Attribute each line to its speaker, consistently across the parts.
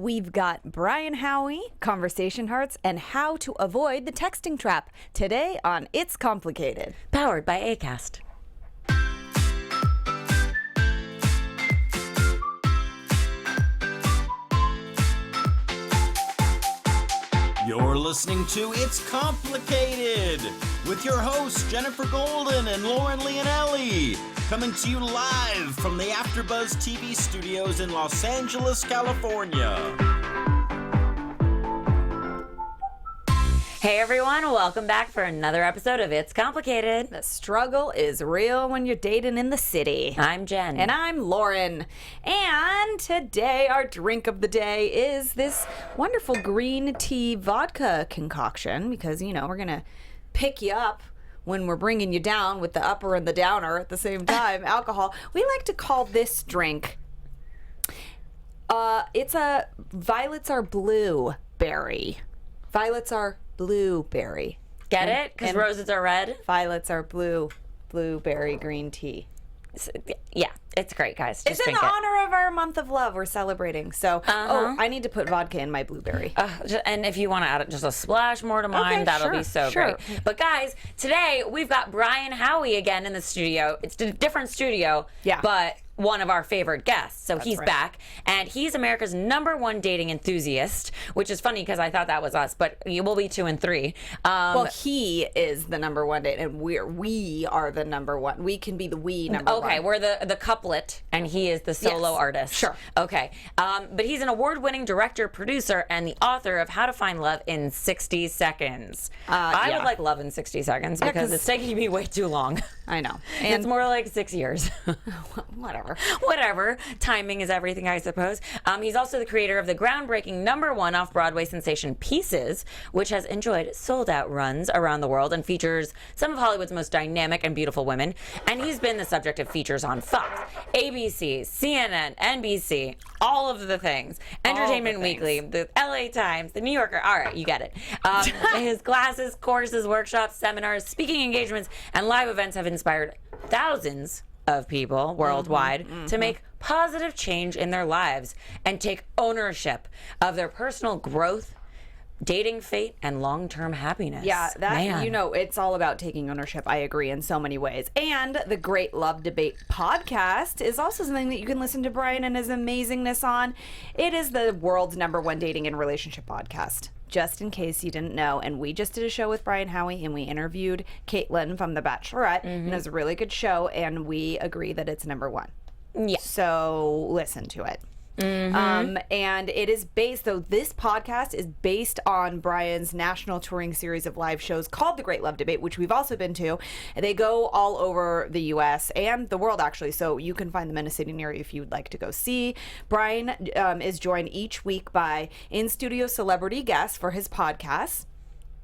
Speaker 1: We've got Brian Howie, Conversation Hearts, and how to avoid the texting trap today on It's Complicated.
Speaker 2: Powered by Acast.
Speaker 3: You're listening to It's Complicated with your hosts Jennifer Golden and Lauren Leonelli, coming to you live from the AfterBuzz TV studios in Los Angeles, California.
Speaker 2: Hey everyone, welcome back for another episode of It's Complicated.
Speaker 1: The struggle is real when you're dating in the city.
Speaker 2: I'm Jen.
Speaker 1: And I'm Lauren. And today our drink of the day is this wonderful green tea vodka concoction because, you know, we're going to pick you up when we're bringing you down with the upper and the downer at the same time, alcohol. We like to call this drink, it's a Violets Are Blueberry. Violets are blueberry.
Speaker 2: Get it? Because roses are red?
Speaker 1: Violets are blueberry green tea.
Speaker 2: Yeah, it's great, guys. Just
Speaker 1: It's in
Speaker 2: drink
Speaker 1: honor of our month of love we're celebrating. So, I need to put vodka in my blueberry.
Speaker 2: And if you want to add just a splash more to mine,
Speaker 1: Okay,
Speaker 2: that'll be
Speaker 1: sure.
Speaker 2: great. But guys, today we've got Brian Howie again in the studio. It's a different studio,
Speaker 1: Yeah.
Speaker 2: but one of our favorite guests. So he's
Speaker 1: right.
Speaker 2: back, and he's America's #1 dating enthusiast, which is funny because I thought that was us, but you will be 2 and 3.
Speaker 1: Well, he is the #1 date, and we are the #1. We can be the number one.
Speaker 2: Okay, we're the couplet, and he is the solo
Speaker 1: Yes,
Speaker 2: artist.
Speaker 1: sure.
Speaker 2: Okay, but he's an award-winning director, producer, and the author of How to Find Love in 60 Seconds. I
Speaker 1: yeah.
Speaker 2: would like Love in 60 Seconds because
Speaker 1: 'cause-
Speaker 2: it's taking me way too long.
Speaker 1: I know.
Speaker 2: And it's more like 6 years.
Speaker 1: Whatever.
Speaker 2: Timing is everything, I suppose. He's also the creator of the groundbreaking #1 off-Broadway sensation Pieces, which has enjoyed sold-out runs around the world and features some of Hollywood's most dynamic and beautiful women. And he's been the subject of features on Fox, ABC, CNN, NBC, all of the things. Entertainment Weekly, the LA Times, the New Yorker. All right, you get it. His classes, courses, workshops, seminars, speaking engagements, and live events have inspired thousands of people worldwide to make positive change in their lives and take ownership of their personal growth, dating fate, and long-term happiness.
Speaker 1: Yeah, that,
Speaker 2: Man.
Speaker 1: you know, it's all about taking ownership. I agree in so many ways. And the Great Love Debate podcast is also something that you can listen to Brian and his amazingness on. It is the world's #1 dating and relationship podcast, just in case you didn't know. And we just did a show with Brian Howie, and we interviewed Caitlin from The Bachelorette, and it was a really good show, and we agree that it's #1.
Speaker 2: Yeah.
Speaker 1: So listen to it. And it is based, though this podcast is based on Brian's national touring series of live shows called The Great Love Debate, which we've also been to. They go all over the U.S. and the world, actually, so you can find them in a city near you if you would like to go see. Brian is joined each week by in-studio celebrity guests for his podcast.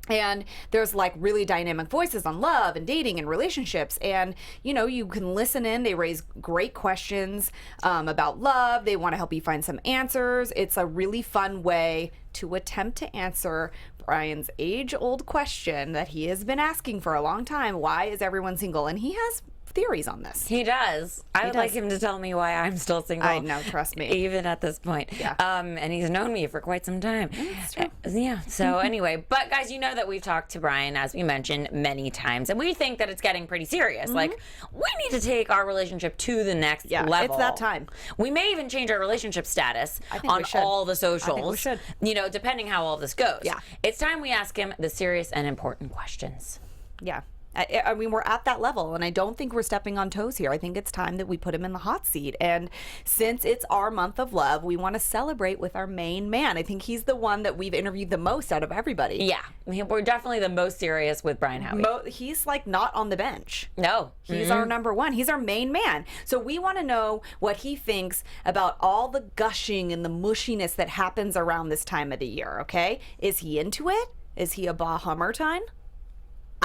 Speaker 1: And there's like really dynamic voices on love and dating and relationships. And, you know, you can listen in. They raise great questions about love. They want to help you find some answers. It's a really fun way to attempt to answer Brian's age-old question that he has been asking for a long time. Why is everyone single? And he has theories on this.
Speaker 2: He does. I would like him to tell me why I'm still single.
Speaker 1: I know, trust me.
Speaker 2: Even at this point.
Speaker 1: Yeah.
Speaker 2: And he's known me for quite some time.
Speaker 1: That's true.
Speaker 2: Yeah. So anyway, but guys, you know that we've talked to Brian, as we mentioned, many times, and we think that it's getting pretty serious. Like, we need to take our relationship to the next level.
Speaker 1: It's that time.
Speaker 2: We may even change our relationship status
Speaker 1: think
Speaker 2: on
Speaker 1: we should.
Speaker 2: all the socials.
Speaker 1: I think we should.
Speaker 2: You know, depending how all this goes.
Speaker 1: Yeah.
Speaker 2: It's time we ask him the serious and important questions.
Speaker 1: Yeah. I mean, we're at that level, and I don't think we're stepping on toes here. I think it's time that we put him in the hot seat. And since it's our month of love, we want to celebrate with our main man. I think he's the one that we've interviewed the most out of everybody.
Speaker 2: Yeah. We're definitely the most serious with Brian Howie.
Speaker 1: He's like not on the bench.
Speaker 2: No.
Speaker 1: He's our #1. He's our main man. So we want to know what he thinks about all the gushing and the mushiness that happens around this time of the year, okay? Is he into it? Is he a Bahummertine?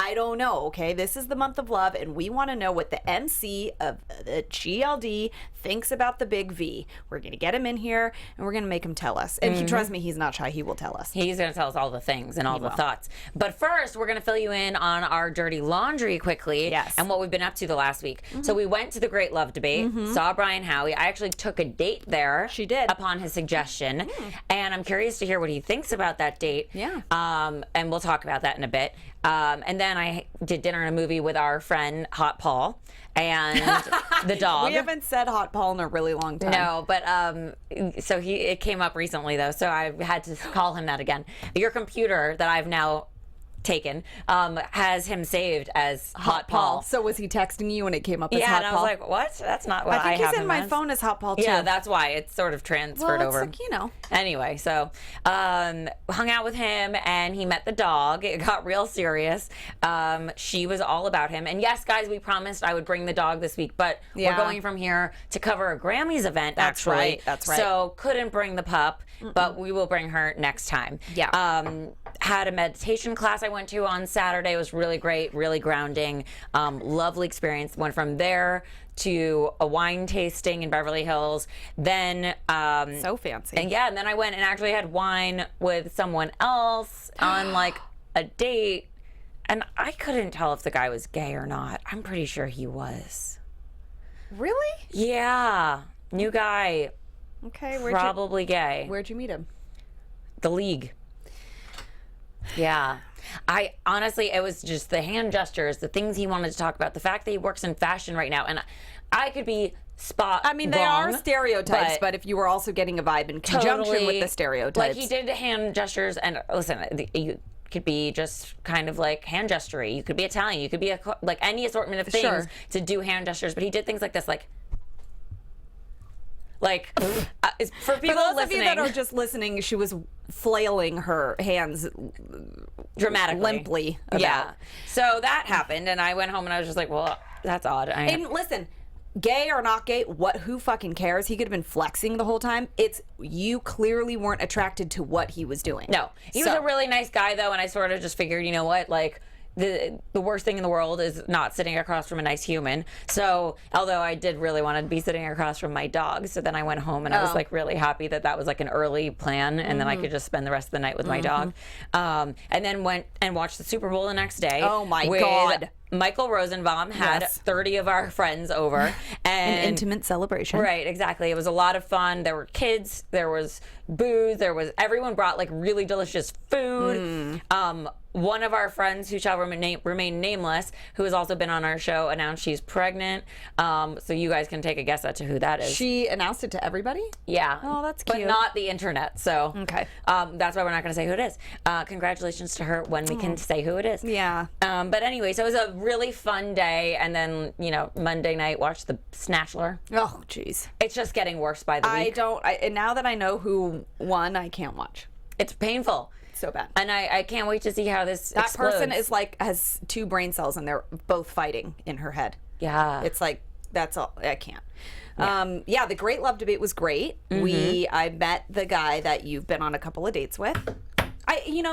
Speaker 1: I don't know, okay? This is the month of love, and we want to know what the MC of the GLD thinks about the big V. We're going to get him in here, and we're going to make him tell us. And trust me, he's not shy. He will tell us.
Speaker 2: He's going to tell us all the things and all the thoughts. But first, we're going to fill you in on our dirty laundry quickly.
Speaker 1: Yes.
Speaker 2: And what we've been up to the last week. So we went to the Great Love Debate, saw Brian Howie. I actually took a date there.
Speaker 1: She did.
Speaker 2: Upon his suggestion. And I'm curious to hear what he thinks about that date.
Speaker 1: Yeah.
Speaker 2: And we'll talk about that in a bit. And then I did dinner and a movie with our friend Hot Paul and the dog.
Speaker 1: We haven't said Hot Paul in a really long time.
Speaker 2: No, but so it came up recently though, so I had to call him that again. Your computer that I've now taken has him saved as Hot Paul.
Speaker 1: So was he texting you when it came up as Hot
Speaker 2: Yeah, and I
Speaker 1: Paul?
Speaker 2: was like, what? That's not what I
Speaker 1: I think
Speaker 2: have
Speaker 1: he's in
Speaker 2: him
Speaker 1: my
Speaker 2: as.
Speaker 1: phone as Hot Paul too.
Speaker 2: Yeah, that's why it's sort of transferred
Speaker 1: well, it's
Speaker 2: over.
Speaker 1: like, you know.
Speaker 2: Anyway, so hung out with him and he met the dog. It got real serious. She was all about him. And yes, guys, we promised I would bring the dog this week, but we're going from here to cover a Grammys event.
Speaker 1: That's
Speaker 2: actually.
Speaker 1: right. That's right.
Speaker 2: So couldn't bring the pup, but we will bring her next time.
Speaker 1: Yeah.
Speaker 2: Had a meditation class I went to on Saturday. It was really great, really grounding. Lovely experience. Went from there to a wine tasting in Beverly Hills. Then
Speaker 1: So fancy.
Speaker 2: and then I went and actually had wine with someone else on like a date. And I couldn't tell if the guy was gay or not. I'm pretty sure he was.
Speaker 1: Really?
Speaker 2: Yeah. New guy.
Speaker 1: Okay.
Speaker 2: Probably gay.
Speaker 1: Where'd you meet him?
Speaker 2: The League. Yeah. I honestly, it was just the hand gestures, the things he wanted to talk about, the fact that he works in fashion right now. And I could be spot
Speaker 1: I mean, they
Speaker 2: wrong,
Speaker 1: are stereotypes, but if you were also getting a vibe in conjunction with the stereotypes.
Speaker 2: Like he did hand gestures, and listen, you could be just kind of like hand gestury. You could be Italian. You could be like any assortment of things to do hand gestures. But he did things like this, like for people
Speaker 1: For those
Speaker 2: listening,
Speaker 1: of you that are just listening, she was flailing her hands
Speaker 2: dramatically,
Speaker 1: limply about.
Speaker 2: Yeah. So that happened, and I went home and I was just like, well, that's odd.
Speaker 1: And listen, gay or not gay, who fucking cares? He could have been flexing the whole time. It's you clearly weren't attracted to what he was doing.
Speaker 2: No, he was a really nice guy though, and I sort of just figured, you know what, like. The worst thing in the world is not sitting across from a nice human. So, although I did really want to be sitting across from my dog, so then I went home and I was like really happy that was like an early plan, and then I could just spend the rest of the night with my dog. And then went and watched the Super Bowl the next day.
Speaker 1: Oh my God.
Speaker 2: Michael Rosenbaum had 30 of our friends over. And
Speaker 1: An intimate celebration.
Speaker 2: Right, exactly. It was a lot of fun. There were kids, there was booze, everyone brought like really delicious food. One of our friends, who shall remain nameless, who has also been on our show, announced she's pregnant. So you guys can take a guess as to who that is.
Speaker 1: She announced it to everybody?
Speaker 2: Yeah.
Speaker 1: Oh, that's
Speaker 2: But
Speaker 1: cute.
Speaker 2: not the internet. So
Speaker 1: Okay.
Speaker 2: that's why we're not going to say who it is. Congratulations to her when we can say who it is.
Speaker 1: Yeah.
Speaker 2: But anyway, so it was a really fun day. And then, Monday night, watched the Snatchler.
Speaker 1: Oh, jeez.
Speaker 2: It's just getting worse by the week.
Speaker 1: And now that I know who won, I can't watch.
Speaker 2: It's painful.
Speaker 1: So bad.
Speaker 2: And I can't wait to see how this
Speaker 1: That
Speaker 2: explodes.
Speaker 1: person is has 2 brain cells and they're both fighting in her head.
Speaker 2: Yeah.
Speaker 1: It's like, that's all. I can't. Yeah. The Great Love Debate was great. I met the guy that you've been on a couple of dates with.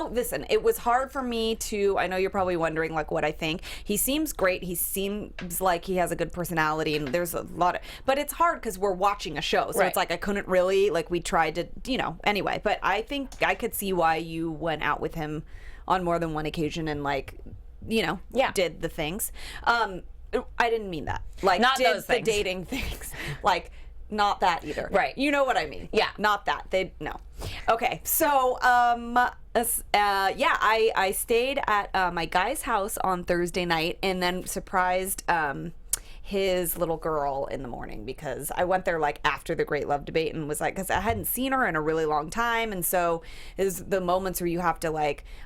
Speaker 1: Listen, it was hard for me to, I know you're probably wondering what I think. He seems great. He seems like he has a good personality, and there's a lot of, but it's hard because we're watching a show. So
Speaker 2: Right.
Speaker 1: it's like, I couldn't really, we tried to, anyway, but I think I could see why you went out with him on more than one occasion and did the things. I didn't mean that.
Speaker 2: Not
Speaker 1: did
Speaker 2: those
Speaker 1: the
Speaker 2: things.
Speaker 1: dating things. Not that either.
Speaker 2: Right.
Speaker 1: You know what I mean.
Speaker 2: Yeah.
Speaker 1: Not that. No. Okay. So, I stayed at my guy's house on Thursday night and then surprised his little girl in the morning, because I went there after the Great Love Debate and was because I hadn't seen her in a really long time. And so it was the moments where you have to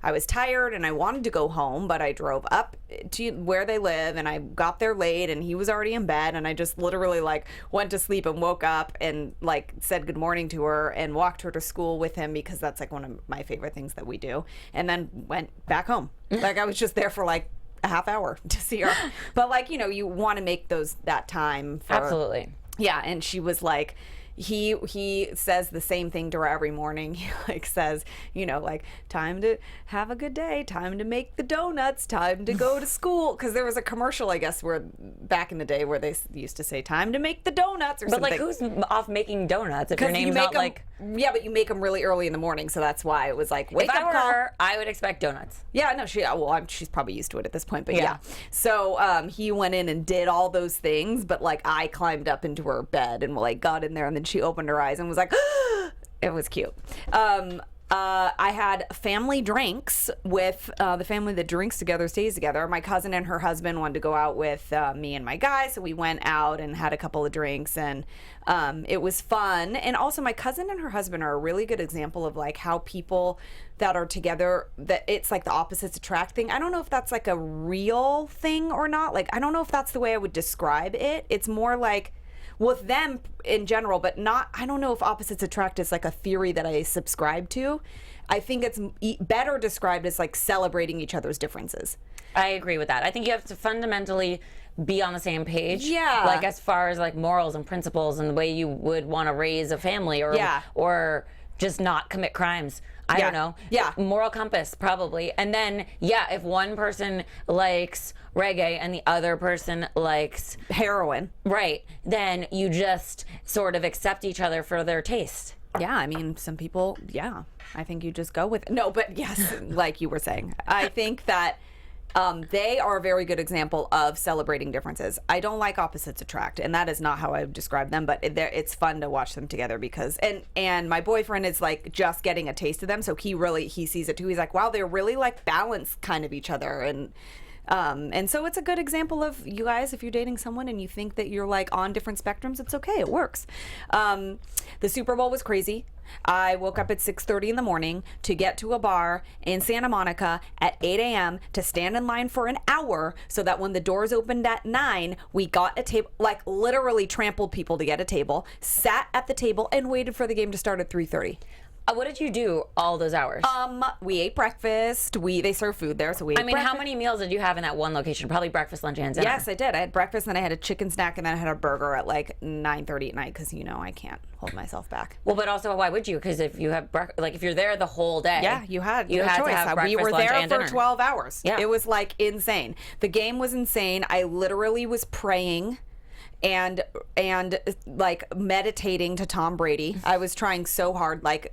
Speaker 1: I was tired and I wanted to go home, but I drove up to where they live and I got there late and he was already in bed, and I just literally went to sleep and woke up and said good morning to her and walked her to school with him, because that's one of my favorite things that we do, and then went back home. I was just there for a half hour to see her. But you want to make that time for,
Speaker 2: Absolutely.
Speaker 1: yeah. And she was he says the same thing to her every morning. He like says, you know, like, time to have a good day, time to make the donuts, time to go to school. Because there was a commercial, I guess, where back in the day where they used to say time to make the donuts or something.
Speaker 2: But like, who's off making donuts if your name's not like?
Speaker 1: Yeah, but you make them really early in the morning, so that's why it was like wake
Speaker 2: If I
Speaker 1: up
Speaker 2: were
Speaker 1: call.
Speaker 2: her, I would expect donuts.
Speaker 1: Yeah, no, she's probably used to it at this point, but
Speaker 2: Yeah.
Speaker 1: yeah. So he went in and did all those things, but like I climbed up into her bed and like got in there, and then she opened her eyes and was like, it was cute. I had family drinks with the family that drinks together stays together. My cousin and her husband wanted to go out with me and my guy, so we went out and had a couple of drinks, and it was fun. And also, my cousin and her husband are a really good example of like how people that are together, that it's like the opposites attract thing. I don't know if that's like a real thing or not. Like, I don't know if that's the way I would describe it. It's more like with them in general, but not, I don't know if opposites attract is like a theory that I subscribe to. I think it's better described as like celebrating each other's differences.
Speaker 2: I agree with that. I think you have to fundamentally be on the same page.
Speaker 1: Yeah.
Speaker 2: Like as far as like morals and principles and the way you would want to raise a family or just not commit crimes. I don't know.
Speaker 1: Yeah.
Speaker 2: Moral compass, probably. And then, yeah, if one person likes reggae and the other person likes
Speaker 1: Heroin.
Speaker 2: right, then you just sort of accept each other for their taste.
Speaker 1: Yeah, I mean, some people, yeah, I think you just go with it. No, but yes, like you were saying, I think that they are a very good example of celebrating differences. I don't like opposites attract, and that is not how I would describe them, but it's fun to watch them together because, and my boyfriend is like just getting a taste of them, so he sees it too. He's like, wow, they're really like balanced kind of each other, and so it's a good example of you guys, if you're dating someone and you think that you're like on different spectrums, it's okay, it works. The Super Bowl was crazy. I woke up at 6:30 in the morning to get to a bar in Santa Monica at 8 a.m. to stand in line for an hour so that when the doors opened at 9, we got a table, like literally trampled people to get a table, sat at the table and waited for the game to start at 3:30.
Speaker 2: What did you do all those hours?
Speaker 1: We ate breakfast. They serve food there, so we ate breakfast.
Speaker 2: How many meals did you have in that one location? Probably breakfast, lunch, and dinner.
Speaker 1: Yes, I did. I had breakfast, then I had a chicken snack, and then I had a burger at like 9:30 at night because, you know, I can't hold myself back.
Speaker 2: Well, but also, why would you? Because if you have if you're there the whole day,
Speaker 1: yeah, you had
Speaker 2: to have breakfast,
Speaker 1: we were
Speaker 2: lunch,
Speaker 1: there
Speaker 2: and
Speaker 1: for
Speaker 2: dinner.
Speaker 1: 12 hours.
Speaker 2: Yeah,
Speaker 1: it was like insane. The game was insane. I literally was praying and like meditating to Tom Brady. I was trying so hard, like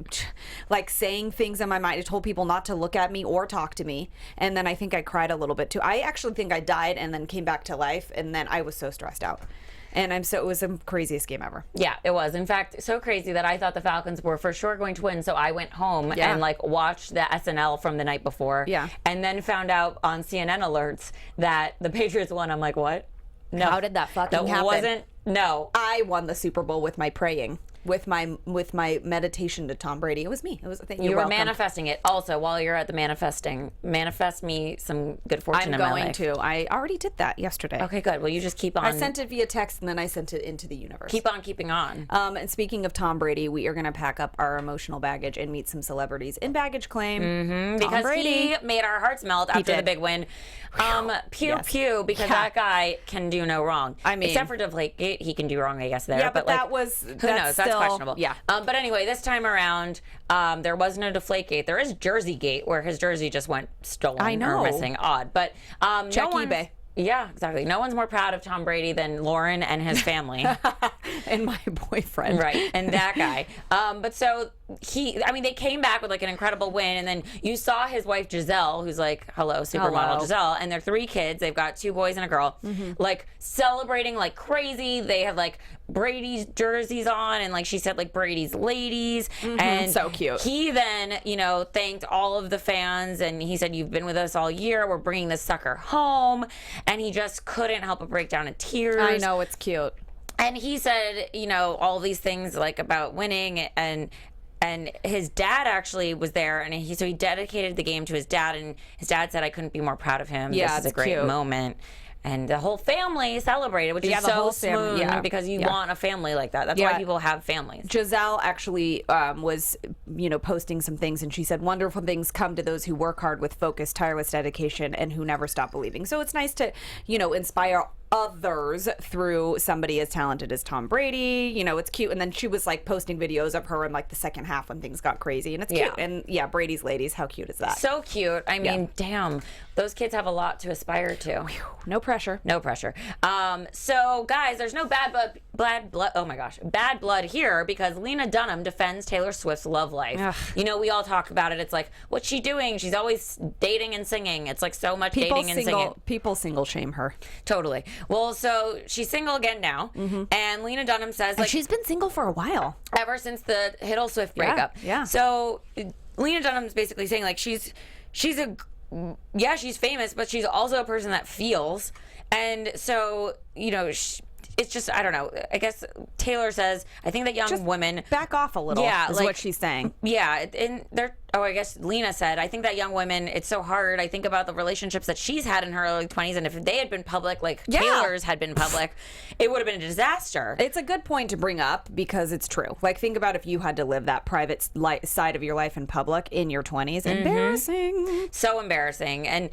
Speaker 1: saying things in my mind. I told people not to look at me or talk to me, and then I think I cried a little bit too. I actually think I died and then came back to life, and then I was so stressed out. And it was the craziest game ever.
Speaker 2: Yeah, it was. In fact, so crazy that I thought the Falcons were for sure going to win. So I went home and like watched the SNL from the night before.
Speaker 1: Yeah.
Speaker 2: And then found out on CNN alerts that the Patriots won. I'm like, what? No.
Speaker 1: How did that fucking happen?
Speaker 2: Wasn't. No.
Speaker 1: I won the Super Bowl with my praying. With my meditation to Tom Brady. It was me. It was a thing.
Speaker 2: You were manifesting it. Also, while you're at the manifesting, manifest me some good fortune in my life.
Speaker 1: I'm going to. I already did that yesterday.
Speaker 2: Okay, good. Well, you just keep on.
Speaker 1: I sent it via text and then I sent it into the universe.
Speaker 2: Keep on keeping on.
Speaker 1: And speaking of Tom Brady, we are going to pack up our emotional baggage and meet some celebrities in baggage claim.
Speaker 2: Because he made our hearts melt after the big win. Pew, because that guy can do no wrong.
Speaker 1: I mean,
Speaker 2: except for Deflategate, he can do wrong, I guess, there.
Speaker 1: Yeah, but
Speaker 2: like,
Speaker 1: that was,
Speaker 2: who knows? That's questionable.
Speaker 1: Yeah.
Speaker 2: But anyway, this time around, there was no Deflategate. There is Jerseygate, where his jersey just went stolen or missing. Odd. But
Speaker 1: check eBay.
Speaker 2: Yeah, exactly. No one's more proud of Tom Brady than Lauren and his family.
Speaker 1: And my boyfriend.
Speaker 2: Right, and that guy. But so they came back with like an incredible win, and then you saw his wife Giselle, who's like, supermodel Giselle, and their 3 kids. They've got 2 boys and a girl, like celebrating like crazy. They have like Brady's jerseys on, and like she said, like Brady's ladies, and
Speaker 1: so cute.
Speaker 2: He then, thanked all of the fans, and he said, "You've been with us all year. We're bringing this sucker home," and he just couldn't help but break down in tears.
Speaker 1: I know, it's cute.
Speaker 2: And he said, all these things like about winning, and his dad actually was there, and he dedicated the game to his dad, and his dad said, "I couldn't be more proud of him.
Speaker 1: Yeah,
Speaker 2: this is a great moment." And the whole family celebrated, which is so smooth because you want a family like that. That's why people have families.
Speaker 1: Giselle actually was, posting some things, and she said, "Wonderful things come to those who work hard with focus, tireless dedication, and who never stop believing." So it's nice to, inspire others through somebody as talented as Tom Brady. You know, it's cute. And then she was like posting videos of her in like the second half when things got crazy, and it's cute. And yeah, Brady's ladies, how cute is that?
Speaker 2: So cute. I mean, damn, those kids have a lot to aspire to.
Speaker 1: No pressure.
Speaker 2: No pressure. So guys, there's no bad blood. Oh my gosh, bad blood here because Lena Dunham defends Taylor Swift's love life.
Speaker 1: Ugh.
Speaker 2: You know, we all talk about it. It's like, what's she doing? She's always dating and singing. It's like so much dating and singing.
Speaker 1: People single shame her.
Speaker 2: Totally. Well, so she's single again now, and Lena Dunham says like
Speaker 1: she's been single for a while,
Speaker 2: ever since the Hiddle Swift breakup.
Speaker 1: Yeah.
Speaker 2: So Lena Dunham's basically saying like she's famous, but she's also a person that feels, and so you know. It's just, I don't know. I guess Taylor says, I think that young women
Speaker 1: back off a little.
Speaker 2: Yeah,
Speaker 1: is
Speaker 2: like,
Speaker 1: what she's saying.
Speaker 2: Yeah, and they're. Oh, I guess Lena said, I think that young women, it's so hard. I think about the relationships that she's had in her early 20s, and if they had been public, like Taylor's had been public, it would have been a disaster.
Speaker 1: It's a good point to bring up because it's true. Like, think about if you had to live that private side of your life in public in your 20s. Embarrassing.
Speaker 2: So embarrassing. And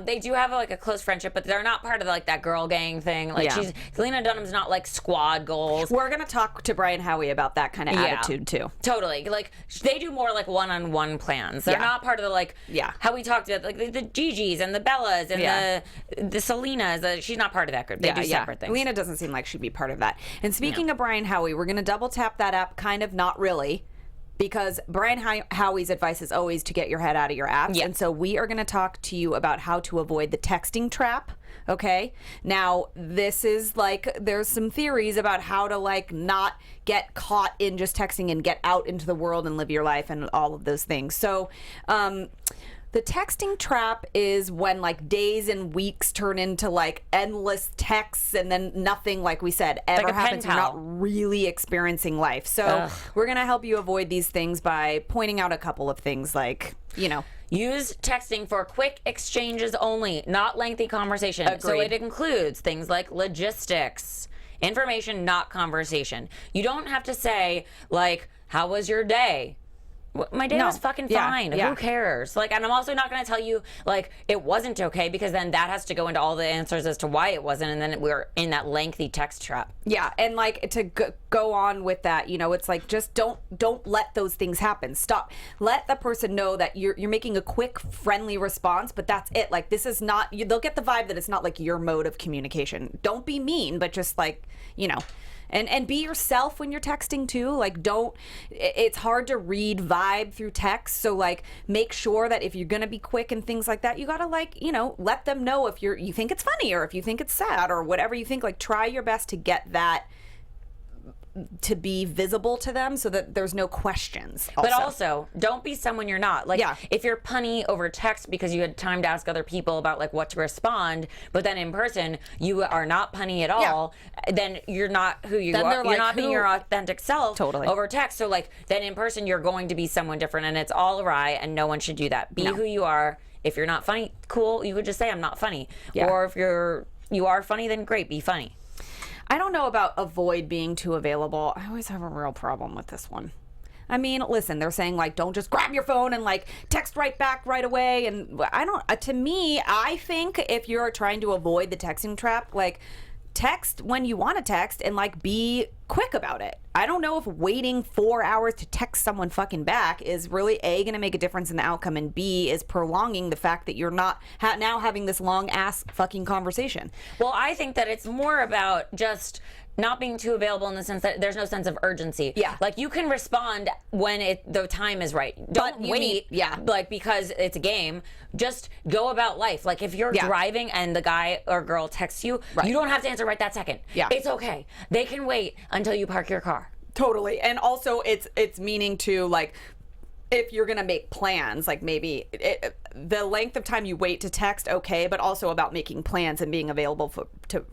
Speaker 2: they do have like a close friendship, but they're not part of like that girl gang thing. Like Lena Dunham's not like squad goals.
Speaker 1: We're going to talk to Brian Howie about that kind of attitude too.
Speaker 2: Totally. Like they do more like one-on-one plans. They're not part of the like how we talked about like the Gigi's and the Bellas and the Selenas. She's not part of that group. They do separate things.
Speaker 1: Lena doesn't seem like she'd be part of that. And speaking of Brian Howie, we're going to double tap that app, kind of not really. Because Brian Howie's advice is always to get your head out of your apps. And so we are going to talk to you about how to avoid the texting trap. Okay. Now, this is like, there's some theories about how to like not get caught in just texting and get out into the world and live your life and all of those things. So, the texting trap is when like days and weeks turn into like endless texts and then nothing, like we said, ever
Speaker 2: like
Speaker 1: happens. You're not really experiencing life. So we're going to help you avoid these things by pointing out a couple of things like, you know.
Speaker 2: Use texting for quick exchanges only, not lengthy conversation.
Speaker 1: Agreed.
Speaker 2: So it includes things like logistics, information, not conversation. You don't have to say like, how was your day? My day was fucking fine. Who cares? Like, and I'm also not going to tell you, like, it wasn't okay, because then that has to go into all the answers as to why it wasn't, and then we're in that lengthy text trap.
Speaker 1: Yeah, and, like, to go on with that, you know, it's like, just don't let those things happen. Stop. Let the person know that you're making a quick, friendly response, but that's it. Like, this is not, they'll get the vibe that it's not, like, your mode of communication. Don't be mean, but just, like, you know... And be yourself when you're texting too. Like, it's hard to read vibe through text. So like, make sure that if you're going to be quick and things like that, you got to like, you know, let them know if you think it's funny or if you think it's sad or whatever you think. Like, try your best to get that to be visible to them so that there's no questions.
Speaker 2: But also, don't be someone you're not. Like, if you're punny over text because you had time to ask other people about like what to respond, but then in person you are not punny at all, then you're not who you are. You're not being your authentic self over text. So like, then in person you're going to be someone different, and it's all awry, and no one should do that. Be who you are. If you're not funny, cool. You could just say I'm not funny. Or if you are funny, then great, be funny.
Speaker 1: I don't know about avoid being too available. I always have a real problem with this one. I mean, listen, they're saying like, don't just grab your phone and like text right back right away. And I don't, to me, I think if you're trying to avoid the texting trap, like text when you want to text and like be quick about it. I don't know if waiting 4 hours to text someone fucking back is really A, going to make a difference in the outcome, and B, is prolonging the fact that you're not now having this long ass fucking conversation.
Speaker 2: Well, I think that it's more about just not being too available in the sense that there's no sense of urgency. Yeah. Like, you can respond when the time is right. Don't wait. Like, because it's a game. Just go about life. Like, if you're driving and the guy or girl texts you, you don't have to answer right that second. Yeah. It's okay. They can wait until you park your car.
Speaker 1: Totally. And also it's meaning to, like, if you're going to make plans, like maybe the length of time you wait to text, okay, but also about making plans and being available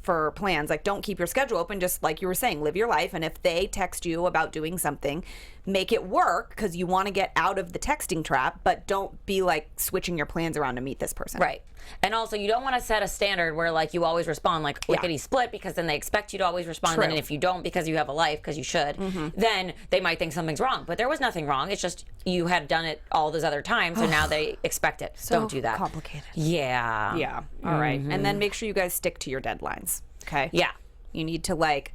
Speaker 1: for plans. Like, don't keep your schedule open, just like you were saying, live your life. And if they text you about doing something, make it work because you want to get out of the texting trap, but don't be like switching your plans around to meet this person.
Speaker 2: Right. And also, you don't want to set a standard where like you always respond like lickety split, because then they expect you to always respond. And if you don't, because you have a life, because you should, then they might think something's wrong. But there was nothing wrong. It's just you had done it all those other times, so now they expect it.
Speaker 1: So
Speaker 2: don't do that.
Speaker 1: Complicated.
Speaker 2: Yeah.
Speaker 1: Yeah. All right. And then make sure you guys stick to your deadlines. Okay.
Speaker 2: Yeah.
Speaker 1: You need to like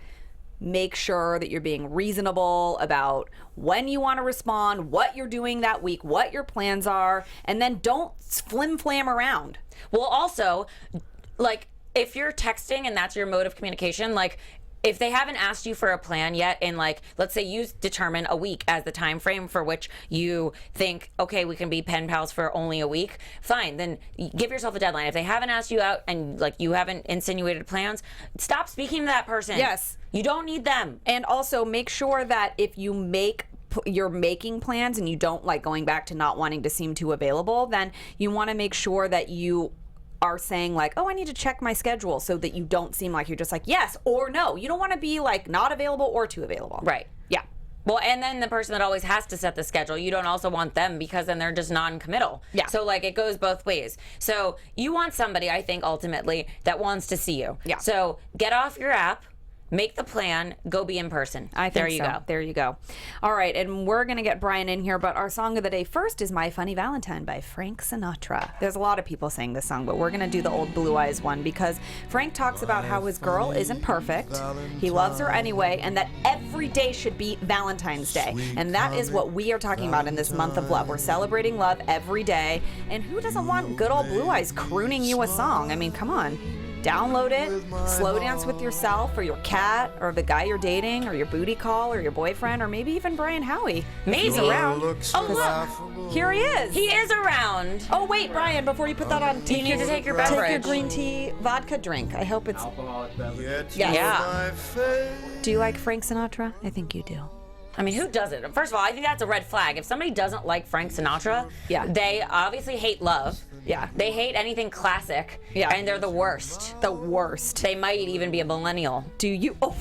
Speaker 1: make sure that you're being reasonable about when you want to respond, what you're doing that week, what your plans are, and then don't flim-flam around.
Speaker 2: Well, also, like, if you're texting and that's your mode of communication, like, if they haven't asked you for a plan yet, and like, let's say you determine a week as the time frame for which you think, okay, we can be pen pals for only a week, fine, then give yourself a deadline. If they haven't asked you out and like you haven't insinuated plans, stop speaking to that person.
Speaker 1: Yes.
Speaker 2: You don't need them.
Speaker 1: And also make sure that if you're making plans and you don't like going back to not wanting to seem too available, then you want to make sure that you are saying like, oh, I need to check my schedule, so that you don't seem like you're just like yes or no. You don't want to be like not available or too available.
Speaker 2: Right.
Speaker 1: Yeah.
Speaker 2: Well, and then the person that always has to set the schedule, you don't also want them, because then they're just non-committal.
Speaker 1: Yeah.
Speaker 2: So, like, it goes both ways. So you want somebody, I think, ultimately, that wants to see you.
Speaker 1: Yeah.
Speaker 2: So get off your app, make the plan, go be in person.
Speaker 1: I think
Speaker 2: there you
Speaker 1: so.
Speaker 2: go.
Speaker 1: There you go. All right, and we're going to get Brian in here, but our song of the day first is My Funny Valentine by Frank Sinatra. There's a lot of people saying this song, but we're going to do the old Blue Eyes one because Frank talks about how his girl isn't perfect, he loves her anyway, and that every day should be Valentine's Day. And that is what we are talking about in this month of love. We're celebrating love every day, and who doesn't want good old Blue Eyes crooning you a song? I mean, come on. Download it, slow dance with yourself or your cat or the guy you're dating or your booty call or your boyfriend or maybe even Brian Howie.
Speaker 2: Maybe.
Speaker 1: He's around.
Speaker 2: Oh, look.
Speaker 1: Here he is.
Speaker 2: He is around.
Speaker 1: Oh, wait, Brian, before you put that on,
Speaker 2: You need to take your
Speaker 1: take your
Speaker 2: beverage.
Speaker 1: green tea vodka drink. I hope it's...
Speaker 4: Alcoholic beverage.
Speaker 2: Yeah.
Speaker 1: Do you like Frank Sinatra? I think you do.
Speaker 2: I mean, who doesn't? First of all, I think that's a red flag. If somebody doesn't like Frank Sinatra,
Speaker 1: Yeah.
Speaker 2: they obviously hate love.
Speaker 1: Yeah.
Speaker 2: They hate anything classic.
Speaker 1: Yeah.
Speaker 2: And they're the worst.
Speaker 1: The worst.
Speaker 2: They might even be a millennial.
Speaker 1: Do you... Oh.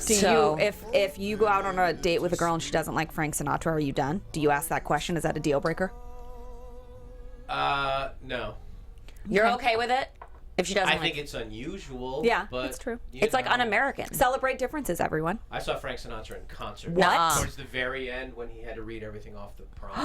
Speaker 1: Do
Speaker 2: So-
Speaker 1: you, if you go out on a date with a girl and she doesn't like Frank Sinatra, are you done? Do you ask that question? Is that a deal breaker?
Speaker 4: No.
Speaker 2: You're okay with it? If she doesn't
Speaker 4: I
Speaker 2: like
Speaker 4: think it's unusual.
Speaker 1: Yeah,
Speaker 4: but,
Speaker 1: that's true.
Speaker 4: you
Speaker 2: It's like
Speaker 4: know,
Speaker 2: un-American.
Speaker 1: Celebrate differences, everyone.
Speaker 4: I saw Frank Sinatra in concert.
Speaker 1: What?
Speaker 4: Towards the very end when he had to read everything off the prompt.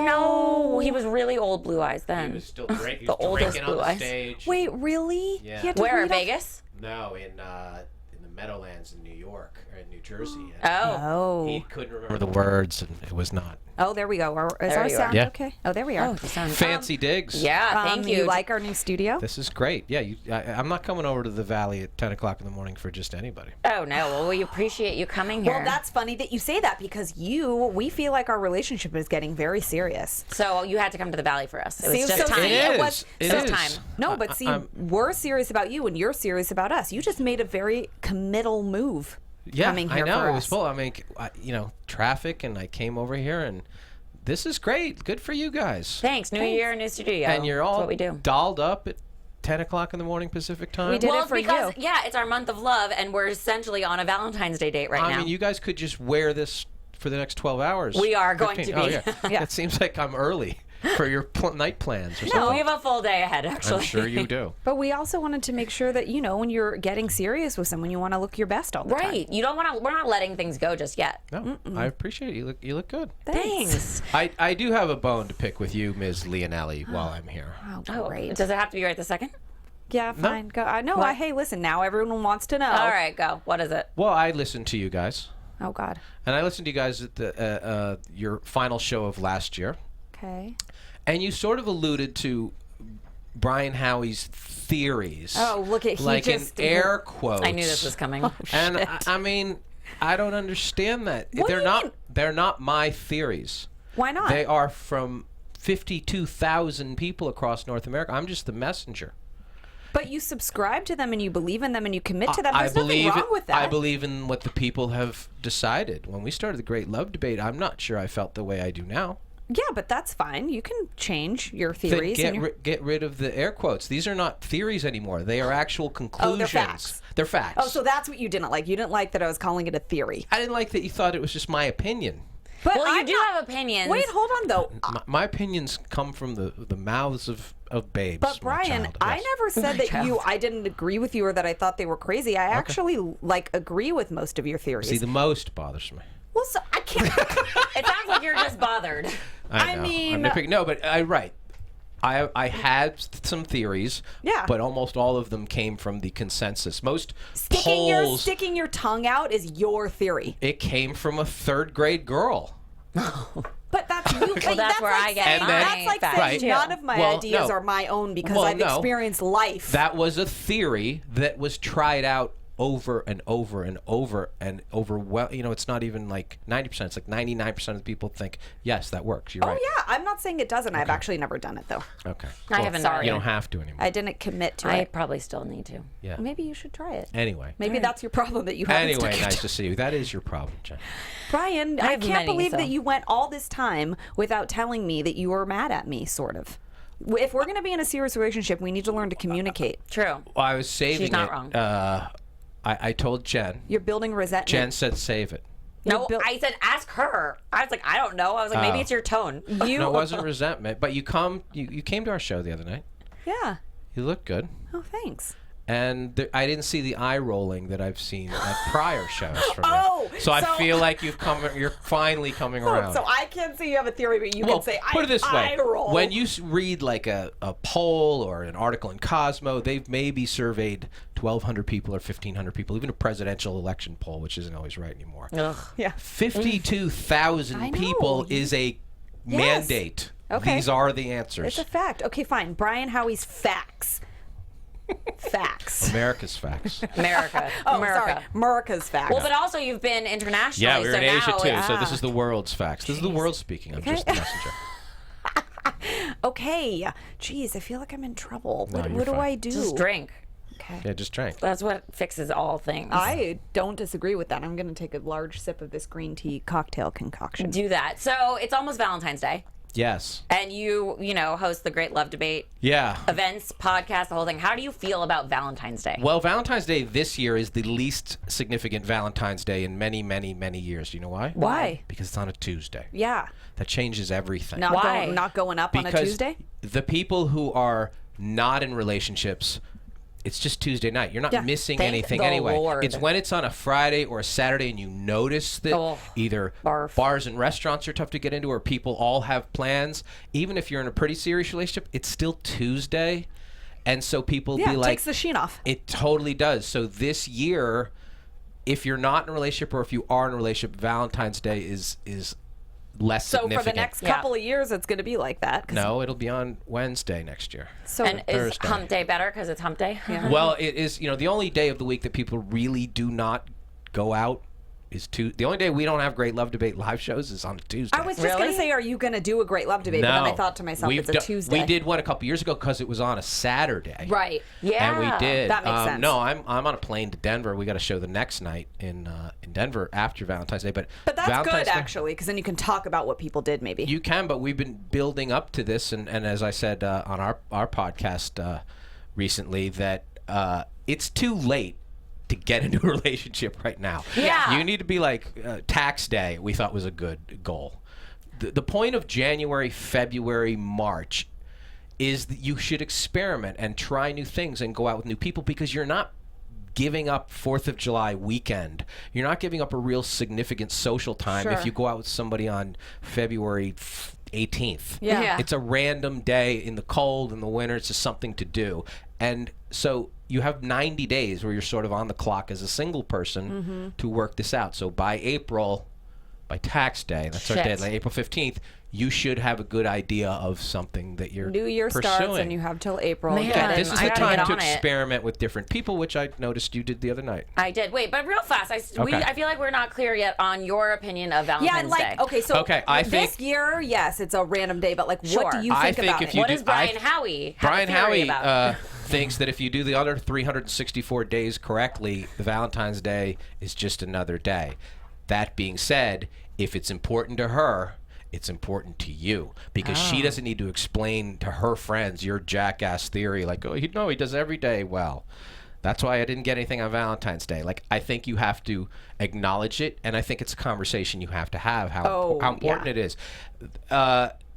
Speaker 2: No, he was really old Blue Eyes then.
Speaker 4: He was still great. He
Speaker 2: The
Speaker 4: was
Speaker 2: oldest
Speaker 4: drinking on
Speaker 2: Blue
Speaker 4: the
Speaker 2: Eyes.
Speaker 4: stage.
Speaker 1: Wait, really?
Speaker 4: Yeah.
Speaker 1: He had to
Speaker 2: Where,
Speaker 1: read off-
Speaker 2: Vegas?
Speaker 4: No, in the Meadowlands in New York or in New Jersey.
Speaker 2: Oh.
Speaker 4: He couldn't remember the words, and it was not.
Speaker 1: Oh, there we go. Is
Speaker 2: There
Speaker 1: our
Speaker 2: you are.
Speaker 1: sound
Speaker 5: Yeah.
Speaker 1: okay? Oh, there we are.
Speaker 2: Oh, the sound.
Speaker 5: Fancy digs.
Speaker 2: Yeah, thank you.
Speaker 1: You like our new studio?
Speaker 5: This is great. Yeah, I'm not coming over to the Valley at 10 o'clock in the morning for just anybody.
Speaker 2: Oh, no. Well, we appreciate you coming here.
Speaker 1: Well, that's funny that you say that because we feel like our relationship is getting very serious.
Speaker 2: So you had to come to the Valley for us. It was
Speaker 1: See,
Speaker 2: just
Speaker 1: so
Speaker 2: time.
Speaker 1: see,
Speaker 5: It
Speaker 1: was-
Speaker 5: is. It
Speaker 2: just
Speaker 5: is.
Speaker 2: time.
Speaker 1: No, but see,
Speaker 5: I'm-
Speaker 1: we're serious about you and you're serious about us. You just made a very committal move.
Speaker 5: Yeah,
Speaker 1: coming here
Speaker 5: I know.
Speaker 1: for
Speaker 5: It was
Speaker 1: us.
Speaker 5: full. I mean, traffic, and I came over here, and this is great. Good for you guys.
Speaker 2: Thanks. New year, new studio.
Speaker 5: And you're
Speaker 2: That's
Speaker 5: all
Speaker 2: what we do.
Speaker 5: dolled up at 10 o'clock in the morning Pacific time.
Speaker 1: We did
Speaker 2: Well,
Speaker 1: it
Speaker 2: it's
Speaker 1: for
Speaker 2: because,
Speaker 1: you.
Speaker 2: yeah, it's our month of love, and we're essentially on a Valentine's Day date right
Speaker 5: I
Speaker 2: now.
Speaker 5: mean, you guys could just wear this for the next 12 hours.
Speaker 2: We are going
Speaker 5: 15.
Speaker 2: to be.
Speaker 5: Oh, yeah.
Speaker 1: Yeah.
Speaker 5: It seems like I'm early for your night plans or something.
Speaker 2: No, we have a full day ahead, actually.
Speaker 5: I'm sure you do.
Speaker 1: But we also wanted to make sure that, when you're getting serious with someone, you want to look your best all the time.
Speaker 2: Right. You don't want to. We're not letting things go just yet.
Speaker 5: No, I appreciate it. You look good.
Speaker 2: Thanks.
Speaker 5: I do have a bone to pick with you, Ms. Leonelli, while I'm here.
Speaker 1: Oh,
Speaker 2: Oh,
Speaker 1: great.
Speaker 2: does it have to be right this second?
Speaker 1: Yeah, fine. Go. No,
Speaker 2: What?
Speaker 1: hey, listen, now everyone wants to know.
Speaker 2: All right, go. What is it?
Speaker 5: Well, I listened to you guys,
Speaker 1: Oh, God.
Speaker 5: and I listened to you guys at the your final show of last year,
Speaker 1: Okay.
Speaker 5: and you sort of alluded to Brian Howie's theories.
Speaker 1: Oh, look at- he
Speaker 5: like
Speaker 1: just-
Speaker 5: in air quotes.
Speaker 2: I knew this was coming.
Speaker 5: And I mean, I don't understand that.
Speaker 1: What do
Speaker 5: they're
Speaker 1: you
Speaker 5: not.
Speaker 1: mean?
Speaker 5: They're not my theories.
Speaker 1: Why not?
Speaker 5: They are from 52,000 people across North America. I'm just the messenger.
Speaker 1: But you subscribe to them and you believe in them and you commit to them. There's nothing wrong with that.
Speaker 5: I believe in what the people have decided. When we started the Great Love Debate, I'm not sure I felt the way I do now.
Speaker 1: Yeah, but that's fine. You can change your
Speaker 5: Then
Speaker 1: theories. and
Speaker 5: get rid of the air quotes. These are not theories anymore. They are actual conclusions.
Speaker 1: facts.
Speaker 5: They're facts.
Speaker 1: Oh, so that's what you didn't like. You didn't like that I was calling it a theory.
Speaker 5: I didn't like that you thought it was just my opinion.
Speaker 1: But
Speaker 2: Well, you
Speaker 1: I'm
Speaker 2: do
Speaker 1: not-
Speaker 2: have opinions.
Speaker 1: Wait, hold on though.
Speaker 5: My opinions come from the mouths of babes.
Speaker 1: But
Speaker 5: my
Speaker 1: Brian,
Speaker 5: child.
Speaker 1: I
Speaker 5: Yes.
Speaker 1: never said that I didn't agree with you or that I thought they were crazy. I actually agree with most of your theories.
Speaker 5: See, the most bothers me.
Speaker 1: well, so I can't.
Speaker 2: It sounds like you're just bothered.
Speaker 1: I
Speaker 5: know.
Speaker 1: mean-
Speaker 5: I'm nitpicking. No, but right. I had some theories,
Speaker 1: Yeah.
Speaker 5: but almost all of them came from the consensus. Most
Speaker 1: Sticking your tongue out is your theory.
Speaker 5: it came from a 3rd grade girl.
Speaker 1: But that's you.
Speaker 2: Well, that's where I get
Speaker 5: my
Speaker 1: That's like
Speaker 2: facts,
Speaker 1: saying
Speaker 2: too.
Speaker 1: none of my
Speaker 5: Well,
Speaker 1: ideas
Speaker 5: no.
Speaker 1: are my own because
Speaker 5: Well,
Speaker 1: I've
Speaker 5: no.
Speaker 1: experienced life.
Speaker 5: That was a theory that was tried out over and over and over and over. Well, it's not even like 90%. It's like 99% of the people think, yes, that works. You're
Speaker 1: Oh
Speaker 5: right.
Speaker 1: yeah, I'm not saying it doesn't. I've actually never done it though.
Speaker 5: Okay.
Speaker 2: I haven't done it.
Speaker 5: You don't have to anymore.
Speaker 1: I didn't commit to
Speaker 2: I
Speaker 1: it.
Speaker 2: probably still need to.
Speaker 5: Yeah.
Speaker 1: Maybe you should try it.
Speaker 5: Anyway.
Speaker 1: Maybe that's your problem that you haven't
Speaker 5: Anyway,
Speaker 1: stuck
Speaker 5: nice
Speaker 1: it.
Speaker 5: to see you. That is your problem, Jen.
Speaker 1: Brian,
Speaker 2: I
Speaker 1: I
Speaker 2: have
Speaker 1: can't
Speaker 2: many,
Speaker 1: believe
Speaker 2: so.
Speaker 1: that you went all this time without telling me that you were mad at me, sort of. If we're going to be in a serious relationship, we need to learn to communicate.
Speaker 2: True.
Speaker 5: Well, I was saving
Speaker 2: She's not
Speaker 5: it.
Speaker 2: wrong.
Speaker 5: I told Jen.
Speaker 1: You're building resentment.
Speaker 5: Jen said save it.
Speaker 2: No,
Speaker 1: built-
Speaker 2: I said ask her. I was like, I don't know. I was like, maybe it's your tone.
Speaker 1: You,
Speaker 5: No, it wasn't resentment. But you came to our show the other night.
Speaker 1: Yeah.
Speaker 5: You look good.
Speaker 1: Oh, thanks.
Speaker 5: And I didn't see the eye rolling that I've seen at prior shows from
Speaker 1: Oh,
Speaker 5: you. So I
Speaker 1: so-
Speaker 5: feel like you're finally coming around.
Speaker 1: So I can't say you have a theory, but you
Speaker 5: Well,
Speaker 1: can say
Speaker 5: put it this way:
Speaker 1: I roll.
Speaker 5: when you read like a poll or an article in Cosmo, they've maybe surveyed 1,200 people or 1,500 people, even a presidential election poll, which isn't always right anymore.
Speaker 2: Ugh.
Speaker 1: yeah.
Speaker 5: 52,000
Speaker 1: I know.
Speaker 5: people is a
Speaker 1: Yes.
Speaker 5: mandate.
Speaker 1: Okay.
Speaker 5: These are the answers.
Speaker 1: It's a fact. Okay, fine. Brian Howie's facts. Facts.
Speaker 5: America's facts.
Speaker 2: America.
Speaker 1: Oh,
Speaker 2: America.
Speaker 1: sorry. America's facts.
Speaker 2: Well, but also you've been internationally.
Speaker 5: Yeah, we're
Speaker 2: so
Speaker 5: in Asia
Speaker 2: now
Speaker 5: too.
Speaker 2: it's-
Speaker 5: So this is the world's facts. This is the world speaking. I'm just the messenger.
Speaker 1: Okay. Jeez, I feel like I'm in trouble.
Speaker 5: No,
Speaker 1: What
Speaker 5: you're
Speaker 1: do
Speaker 5: fine.
Speaker 1: I do?
Speaker 2: Just drink.
Speaker 1: Okay.
Speaker 5: Yeah, just drink.
Speaker 2: That's what fixes all things.
Speaker 1: I don't disagree with that. I'm going to take a large sip of this green tea cocktail concoction.
Speaker 2: do that. So it's almost Valentine's Day,
Speaker 5: Yes.
Speaker 2: and you host the Great Love Debate
Speaker 5: Yeah.
Speaker 2: events, podcast, the whole thing. How do you feel about Valentine's Day?
Speaker 5: Well, Valentine's Day this year is the least significant Valentine's Day in many, many, many years. Do you know why?
Speaker 1: Why?
Speaker 5: Because it's on a Tuesday.
Speaker 1: Yeah.
Speaker 5: That changes everything.
Speaker 1: Not
Speaker 2: Why?
Speaker 1: not going up on a
Speaker 5: Because
Speaker 1: Tuesday?
Speaker 5: the people who are not in relationships, it's just Tuesday night. You're not
Speaker 1: Yeah.
Speaker 5: missing
Speaker 2: Thank
Speaker 5: anything
Speaker 2: the
Speaker 5: anyway.
Speaker 2: Lord.
Speaker 5: It's when it's on a Friday or a Saturday and you notice that
Speaker 2: Oh,
Speaker 5: either
Speaker 2: barf.
Speaker 5: bars and restaurants are tough to get into or people all have plans. Even if you're in a pretty serious relationship, it's still Tuesday. And so people
Speaker 1: Yeah,
Speaker 5: be
Speaker 1: it
Speaker 5: like,
Speaker 1: takes the sheen off.
Speaker 5: it totally does. So this year, if you're not in a relationship or if you are in a relationship, Valentine's Day is less
Speaker 1: So
Speaker 5: significant.
Speaker 1: for the next
Speaker 2: Yeah.
Speaker 1: couple of years, it's going to be like that. 'cause-
Speaker 5: No, it'll be on Wednesday next year.
Speaker 1: So
Speaker 2: and is
Speaker 5: Thursday.
Speaker 2: Hump Day better because it's Hump Day? Yeah.
Speaker 5: Well, it is, the only day of the week that people really do not go out is Tuesday. The only day we don't have Great Love Debate live shows is on Tuesday.
Speaker 1: I was just going
Speaker 2: Really?
Speaker 1: to say, are you going to do a Great Love Debate? But then I thought to myself,
Speaker 5: We've
Speaker 1: it's a
Speaker 5: done-
Speaker 1: Tuesday.
Speaker 5: We did one a couple years ago because it was on a Saturday.
Speaker 1: Right.
Speaker 2: Yeah.
Speaker 5: And we did.
Speaker 1: That makes sense.
Speaker 5: No, I'm on a plane to Denver. We got a show the next night in Denver after Valentine's Day. But
Speaker 1: But that's
Speaker 5: Valentine's
Speaker 1: good,
Speaker 5: Day-
Speaker 1: actually, because then you can talk about what people did, maybe.
Speaker 5: You can, but we've been building up to this, and as I said on our podcast recently, that it's too late to get into a relationship right now.
Speaker 2: Yeah.
Speaker 5: You need to be like tax day, we thought was a good goal. The point of January, February, March is that you should experiment and try new things and go out with new people because you're not giving up 4th of July weekend. You're not giving up a real significant social time if
Speaker 1: Sure.
Speaker 5: you go out with somebody on February 18th.
Speaker 1: Yeah.
Speaker 5: It's a random day in the cold, in the winter. It's just something to do. And so you have 90 days where you're sort of on the clock as a single person to work this out. So by April, by tax day, that's our
Speaker 2: Shit.
Speaker 5: deadline, April 15th, you should have a good idea of something that you're
Speaker 1: New Year
Speaker 5: pursuing.
Speaker 1: starts, and you have till April.
Speaker 2: Man,
Speaker 1: Get it.
Speaker 5: This is
Speaker 2: I
Speaker 5: the
Speaker 2: gotta
Speaker 5: time
Speaker 2: get
Speaker 5: to
Speaker 2: on it.
Speaker 5: experiment with different people, which I noticed you did the other night.
Speaker 2: I did. Wait, but real fast,
Speaker 5: Okay.
Speaker 2: I feel like we're not clear yet on your opinion of Valentine's
Speaker 1: Yeah, and like,
Speaker 2: Day.
Speaker 1: okay, so
Speaker 5: Okay, I
Speaker 1: this
Speaker 5: think-
Speaker 1: year, yes, it's a random day, but like,
Speaker 2: Sure.
Speaker 1: what do you
Speaker 5: I
Speaker 1: think
Speaker 5: think
Speaker 1: about
Speaker 5: if
Speaker 1: it?
Speaker 5: you
Speaker 2: What
Speaker 5: do-
Speaker 2: does Brian
Speaker 5: I-
Speaker 2: Howie have
Speaker 5: Brian
Speaker 2: a theory
Speaker 5: Howie
Speaker 2: about?
Speaker 5: thinks that if you do the other 364 days correctly, the Valentine's Day is just another day. That being said, if it's important to her, it's important to you because she doesn't need to explain to her friends your jackass theory like, oh, he does every day well. That's why I didn't get anything on Valentine's Day. Like, I think you have to acknowledge it, and I think it's a conversation you have to have, how important
Speaker 1: yeah.
Speaker 5: it is.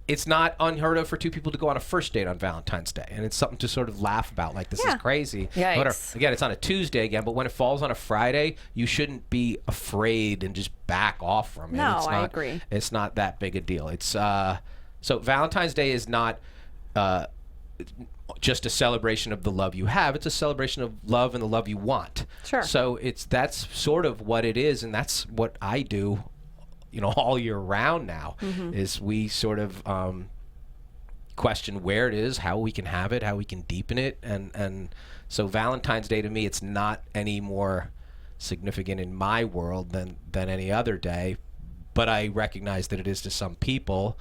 Speaker 5: It's not unheard of for two people to go on a first date on Valentine's Day, and it's something to sort of laugh about, like, this is
Speaker 1: Yeah.
Speaker 5: crazy.
Speaker 2: Yikes.
Speaker 5: Whatever. Again, it's on a Tuesday again, but when it falls on a Friday, you shouldn't be afraid and just back off from it.
Speaker 1: No,
Speaker 5: It's
Speaker 1: I
Speaker 5: not,
Speaker 1: agree.
Speaker 5: It's not that big a deal. It's so Valentine's Day is not just a celebration of the love you have. It's a celebration of love and the love you want.
Speaker 1: Sure.
Speaker 5: So that's sort of what it is, and that's what I do, all year round now. Is we sort of question where it is, how we can have it, how we can deepen it, and so Valentine's Day to me, it's not any more significant in my world than any other day, but I recognize that it is to some people.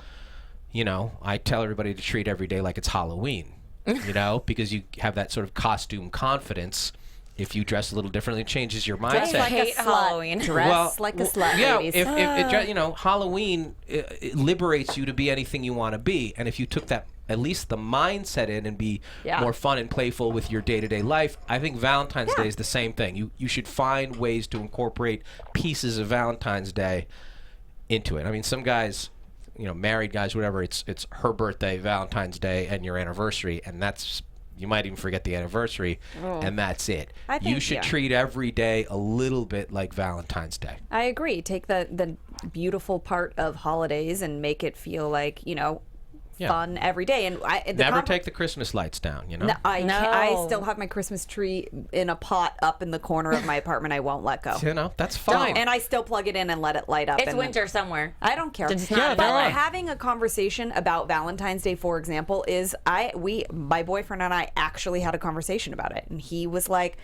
Speaker 5: I tell everybody to treat every day like it's Halloween, because you have that sort of costume confidence. If you dress a little differently, it changes your mindset.
Speaker 2: Dress like a Halloween.
Speaker 1: Dress like a slut,
Speaker 5: yeah,
Speaker 1: ladies.
Speaker 5: if Halloween it liberates you to be anything you want to be, and if you took that at least the mindset in and be more fun and playful with your day-to-day life, I think Valentine's Day is the same thing. You should find ways to incorporate pieces of Valentine's Day into it. I mean, some guys, married guys, whatever, it's her birthday, Valentine's Day, and your anniversary, and that's, you might even forget the anniversary, and that's it.
Speaker 1: I think,
Speaker 5: you should treat every day a little bit like Valentine's Day.
Speaker 1: I agree. Take the beautiful part of holidays and make it feel like, fun every day. And
Speaker 5: never take the Christmas lights down,
Speaker 1: No, I still have my Christmas tree in a pot up in the corner of my apartment. I won't let go.
Speaker 5: That's fine.
Speaker 1: And I still plug it in and let it light up.
Speaker 2: It's winter somewhere.
Speaker 1: I don't care.
Speaker 2: It's not
Speaker 1: But
Speaker 2: LA.
Speaker 1: having a conversation about Valentine's Day, for example, is my boyfriend and I actually had a conversation about it, and he was like,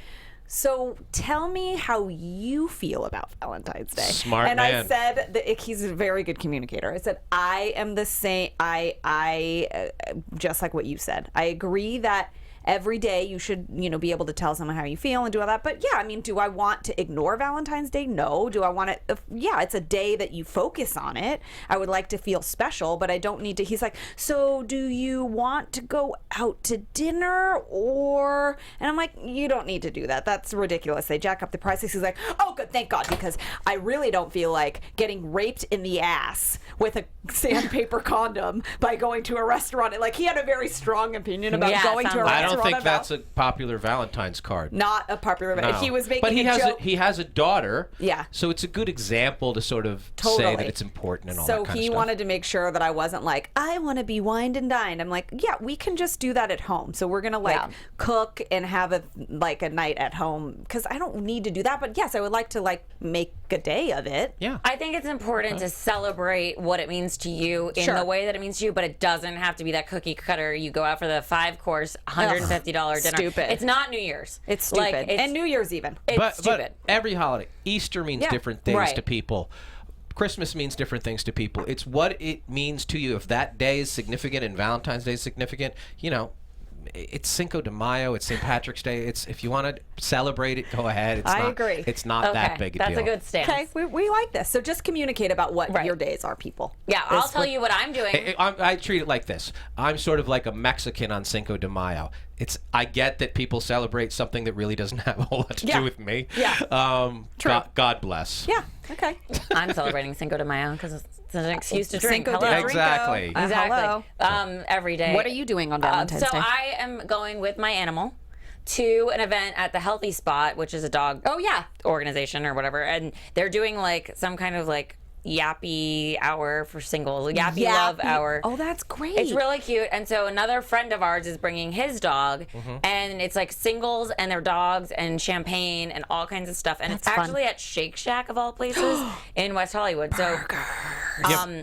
Speaker 1: so tell me how you feel about Valentine's Day.
Speaker 5: Smart
Speaker 1: and
Speaker 5: man.
Speaker 1: I said that he's a very good communicator. I said, I am the same. I just like what you said. I agree that every day you should, be able to tell someone how you feel and do all that. But yeah, I mean, do I want to ignore Valentine's Day? No. Do I want it? Yeah, it's a day that you focus on it. I would like to feel special, but I don't need to. He's like, so do you want to go out to dinner or? And I'm like, you don't need to do that. That's ridiculous. They jack up the prices. He's like, oh, good, thank God, because I really don't feel like getting raped in the ass with a sandpaper condom by going to a restaurant. Like, he had a very strong opinion about going to a restaurant.
Speaker 5: I don't think that's a popular Valentine's card.
Speaker 1: Not a popular.
Speaker 5: No.
Speaker 1: He was making
Speaker 5: but he
Speaker 1: a
Speaker 5: has
Speaker 1: joke.
Speaker 5: He has a daughter.
Speaker 1: Yeah.
Speaker 5: So it's a good example to sort of say that it's important and all that kind of stuff.
Speaker 1: So he wanted to make sure that I wasn't like, I want to be wined and dined. I'm like, yeah, we can just do that at home. So we're gonna cook and have a night at home, because I don't need to do that. But yes, I would like to make a day of it.
Speaker 5: Yeah.
Speaker 2: I think it's important to celebrate what it means to you in the way that it means to you, but it doesn't have to be that cookie cutter. You go out for the 5-course, $150 dinner.
Speaker 1: Stupid.
Speaker 2: It's not New Year's.
Speaker 1: It's stupid. And New Year's even.
Speaker 2: It's stupid.
Speaker 5: But every holiday, Easter means different things
Speaker 2: Right.
Speaker 5: to people. Christmas means different things to people. It's what it means to you. If that day is significant and Valentine's Day is significant, it's Cinco de Mayo, it's St. Patrick's Day. It's, if you want to celebrate it, go ahead.
Speaker 1: I agree.
Speaker 5: It's not that big a deal.
Speaker 2: That's a good stance.
Speaker 1: Okay, we like this. So just communicate about what
Speaker 2: Right.
Speaker 1: your days are, people.
Speaker 2: Yeah, I'll tell you what I'm doing.
Speaker 5: I treat it like this. I'm sort of like a Mexican on Cinco de Mayo. I get that people celebrate something that really doesn't have a whole lot to do with me.
Speaker 1: Yeah. True.
Speaker 5: God bless.
Speaker 1: Yeah. Okay.
Speaker 2: I'm celebrating Cinco de Mayo because it's an excuse to drink.
Speaker 1: Cinco de
Speaker 2: Hello.
Speaker 1: Rico.
Speaker 5: Exactly.
Speaker 2: Exactly.
Speaker 1: Hello.
Speaker 2: Every day.
Speaker 1: What are you doing on Valentine's
Speaker 2: so
Speaker 1: Day?
Speaker 2: I am going with my animal to an event at the Healthy Spot, which is a dog organization or whatever, and they're doing some kind of yappy hour for singles, yappy love hour.
Speaker 1: Oh, that's great.
Speaker 2: It's really cute. And so another friend of ours is bringing his dog, and it's singles and their dogs and champagne and all kinds of stuff. And it's actually at Shake Shack of all places in West Hollywood. So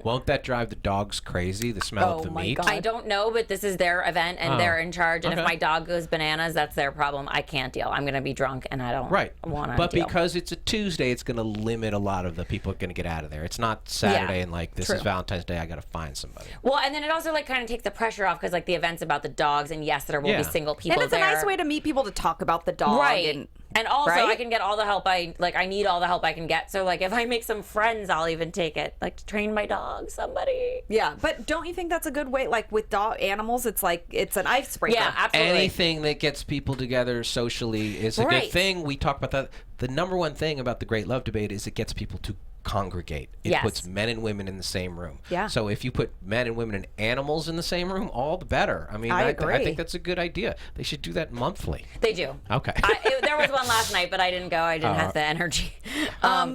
Speaker 5: won't that drive the dogs crazy, the smell of the meat?
Speaker 1: God.
Speaker 2: I don't know, but this is their event and they're in charge. And if my dog goes bananas, that's their problem. I can't deal. I'm going to be drunk and I don't want to
Speaker 5: But
Speaker 2: deal.
Speaker 5: because it's a Tuesday, it's going to limit a lot of the people going to get out of there. It's not Saturday and this is Valentine's Day, I got to find somebody.
Speaker 2: Well, and then it also kind of takes the pressure off because the event's about the dogs, and yes, there will be single people
Speaker 1: and it's
Speaker 2: there.
Speaker 1: a nice way to meet people to talk about the dog.
Speaker 2: Right. And also,
Speaker 1: Right?
Speaker 2: I can get all the help I need all the help I can get. So, if I make some friends, I'll even take it. To train my dog, somebody.
Speaker 1: Yeah, but don't you think that's a good way? With animals, it's it's an icebreaker.
Speaker 2: Yeah, absolutely.
Speaker 5: Anything that gets people together socially is a good thing. We talk about that. The number one thing about the Great Love Debate is it gets people to congregate. It puts men and women in the same room.
Speaker 1: Yeah.
Speaker 5: So if you put men and women and animals in the same room, all the better. I mean, I
Speaker 1: agree.
Speaker 5: think that's a good idea. They should do that monthly.
Speaker 2: They do.
Speaker 5: Okay.
Speaker 2: There was one last night, but I didn't go. I didn't have the energy.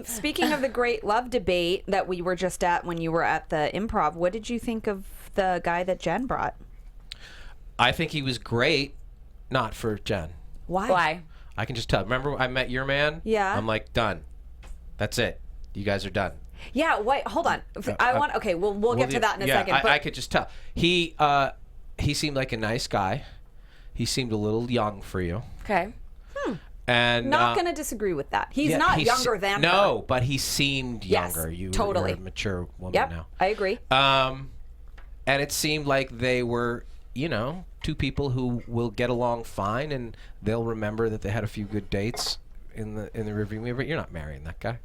Speaker 1: Speaking of the Great Love Debate that we were just at when you were at the Improv, what did you think of the guy that Jen brought?
Speaker 5: I think he was great, not for Jen.
Speaker 2: Why?
Speaker 5: I can just tell. Remember, I met your man.
Speaker 1: Yeah.
Speaker 5: I'm like, done. That's it. You guys are done.
Speaker 1: Yeah, wait, hold on. I want. Okay, we'll get to that in a second. But
Speaker 5: I could just tell. He seemed like a nice guy. He seemed a little young for you.
Speaker 2: Okay.
Speaker 5: And
Speaker 1: not going to disagree with that. He's not younger than her.
Speaker 5: No, but he seemed younger.
Speaker 1: Yes,
Speaker 5: You're
Speaker 1: totally.
Speaker 5: a mature woman
Speaker 1: Yep,
Speaker 5: now.
Speaker 1: I agree.
Speaker 5: And it seemed like they were, two people who will get along fine, and they'll remember that they had a few good dates in the review mirror. But you're not marrying that guy.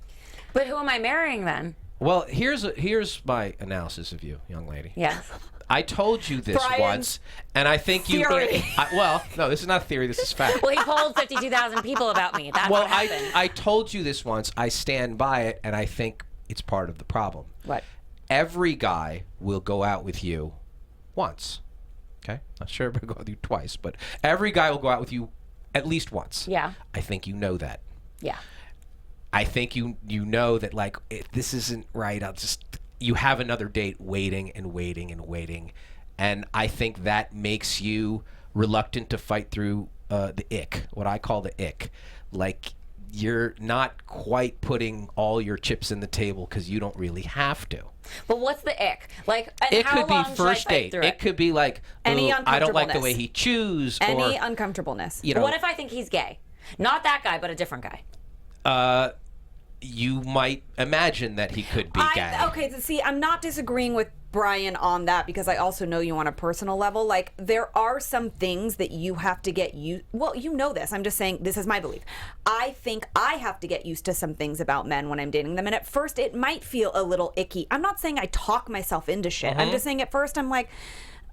Speaker 2: But who am I marrying then?
Speaker 5: Well, here's my analysis of you, young lady.
Speaker 2: Yes.
Speaker 5: I told you this
Speaker 1: Brian's
Speaker 5: once, and I think you.
Speaker 1: theory.
Speaker 5: No, this is not theory. This is fact.
Speaker 2: Well, he told 52,000 people about me. That's
Speaker 5: Well,
Speaker 2: what happened.
Speaker 5: I told you this once. I stand by it, and I think it's part of the problem.
Speaker 2: What?
Speaker 5: Every guy will go out with you once. Okay? Not sure if I'll go out with you twice, but every guy will go out with you at least once.
Speaker 2: Yeah.
Speaker 5: I think you know that.
Speaker 2: Yeah.
Speaker 5: I think you know that, like, if this isn't right, you have another date waiting and waiting and waiting. And I think that makes you reluctant to fight through the ick, what I call the ick. Like, you're not quite putting all your chips in the table because you don't really have to.
Speaker 2: But what's the ick? Like, and
Speaker 5: It
Speaker 2: how
Speaker 5: could be
Speaker 2: long should I
Speaker 5: first
Speaker 2: fight
Speaker 5: date.
Speaker 2: through
Speaker 5: It could be like,
Speaker 1: Any
Speaker 5: I don't like the
Speaker 1: uncomfortableness.
Speaker 5: way he chews.
Speaker 1: Any
Speaker 5: or,
Speaker 1: uncomfortableness.
Speaker 2: What if I think he's gay? Not that guy, but a different guy.
Speaker 5: You might imagine that he could be gay.
Speaker 1: Okay, see, I'm not disagreeing with Brian on that because I also know you on a personal level. Like, there are some things that you have to get used. Well, you know this. I'm just saying this is my belief. I think I have to get used to some things about men when I'm dating them. And at first, it might feel a little icky. I'm not saying I talk myself into shit. I'm just saying at first, I'm like,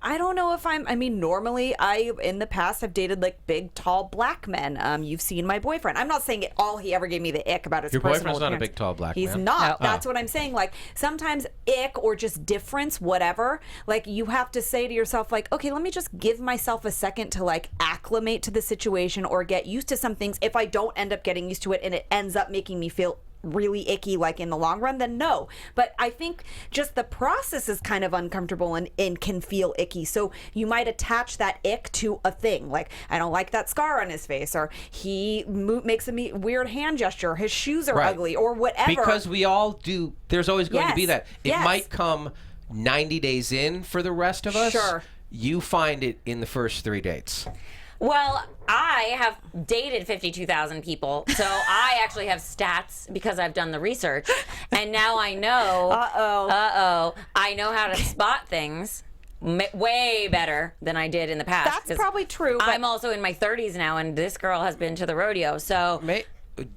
Speaker 1: I don't know if normally in the past, I've dated like big, tall black men. You've seen my boyfriend. I'm not saying he ever gave me the ick about his
Speaker 5: Your
Speaker 1: personal
Speaker 5: boyfriend's not a
Speaker 1: appearance.
Speaker 5: big, tall black
Speaker 1: He's
Speaker 5: man.
Speaker 1: not.
Speaker 5: No.
Speaker 1: That's what I'm saying. Like, sometimes ick or just difference, whatever, like, you have to say to yourself, like, okay, let me just give myself a second to, like, acclimate to the situation or get used to some things. If I don't end up getting used to it and it ends up making me feel really icky, like, in the long run, then no. But I think just the process is kind of uncomfortable and can feel icky. So you might attach that ick to a thing. Like, I don't like that scar on his face, or he makes a weird hand gesture, his shoes are ugly, or whatever.
Speaker 5: Because we all do. There's always going to be that. It
Speaker 1: Yes.
Speaker 5: might come 90 days in for the rest of us.
Speaker 1: Sure.
Speaker 5: You find it in the first 3 dates.
Speaker 2: Well, I have dated 52,000 people, so I actually have stats because I've done the research, and now I know. I know how to spot things way better than I did in the past.
Speaker 1: That's
Speaker 2: 'cause
Speaker 1: probably true. But
Speaker 2: I'm also in my 30s now, and this girl has been to the rodeo, so.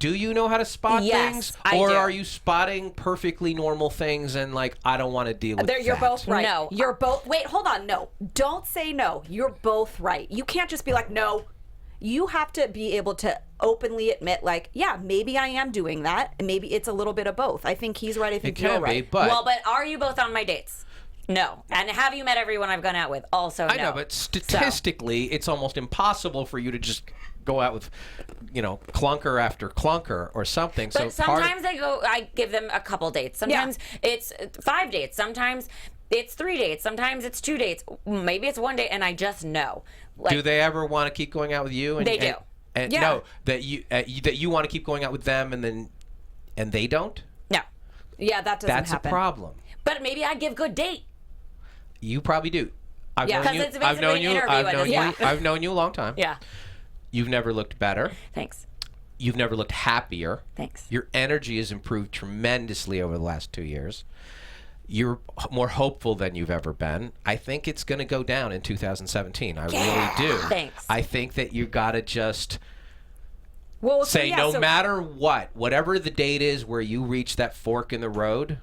Speaker 5: Do you know how to spot
Speaker 2: Yes,
Speaker 5: things?
Speaker 2: I
Speaker 5: Or
Speaker 2: do.
Speaker 5: are you spotting perfectly normal things and, like, I don't want to deal with that?
Speaker 1: You're both right.
Speaker 2: No.
Speaker 1: You're both. Wait, hold on. No. Don't say no. You're both right. You can't just be like, no. You have to be able to openly admit, like, yeah, maybe I am doing that. And maybe it's a little bit of both. I think he's right. I
Speaker 5: It
Speaker 1: think
Speaker 5: can
Speaker 1: you're
Speaker 5: be,
Speaker 1: right.
Speaker 5: but...
Speaker 2: Well, but are you both on my dates? No. And have you met everyone I've gone out with? Also, no.
Speaker 5: I know, but statistically, it's almost impossible for you to just go out with, clunker after clunker or something.
Speaker 2: But
Speaker 5: So
Speaker 2: sometimes I give them a couple dates. Sometimes it's 5 dates. Sometimes it's 3 dates. Sometimes it's 2 dates. Maybe it's 1 date, and I just know. Like,
Speaker 5: do they ever want to keep going out with you?
Speaker 2: They do.
Speaker 5: And
Speaker 1: Yeah.
Speaker 5: no, that you want to keep going out with them, and they don't.
Speaker 2: No.
Speaker 1: Yeah, that doesn't
Speaker 5: That's
Speaker 1: happen.
Speaker 5: a problem.
Speaker 2: But maybe I give good date.
Speaker 5: You probably do. I've
Speaker 1: Yeah.
Speaker 5: known
Speaker 2: 'Cause
Speaker 5: you.
Speaker 2: it's
Speaker 5: I've
Speaker 2: basically
Speaker 5: known
Speaker 2: an
Speaker 5: you.
Speaker 2: interview
Speaker 5: I've
Speaker 2: at
Speaker 5: known
Speaker 2: this
Speaker 5: you.
Speaker 2: point.
Speaker 5: I've known you a long time.
Speaker 2: Yeah.
Speaker 5: You've never looked better.
Speaker 2: Thanks.
Speaker 5: You've never looked happier.
Speaker 2: Thanks.
Speaker 5: Your energy has improved tremendously over the last 2 years. You're more hopeful than you've ever been. I think it's going to go down in 2017. I really do.
Speaker 2: Thanks.
Speaker 5: I think that you got to just
Speaker 1: Well,
Speaker 5: say no matter what, whatever the date is where you reach that fork in the road,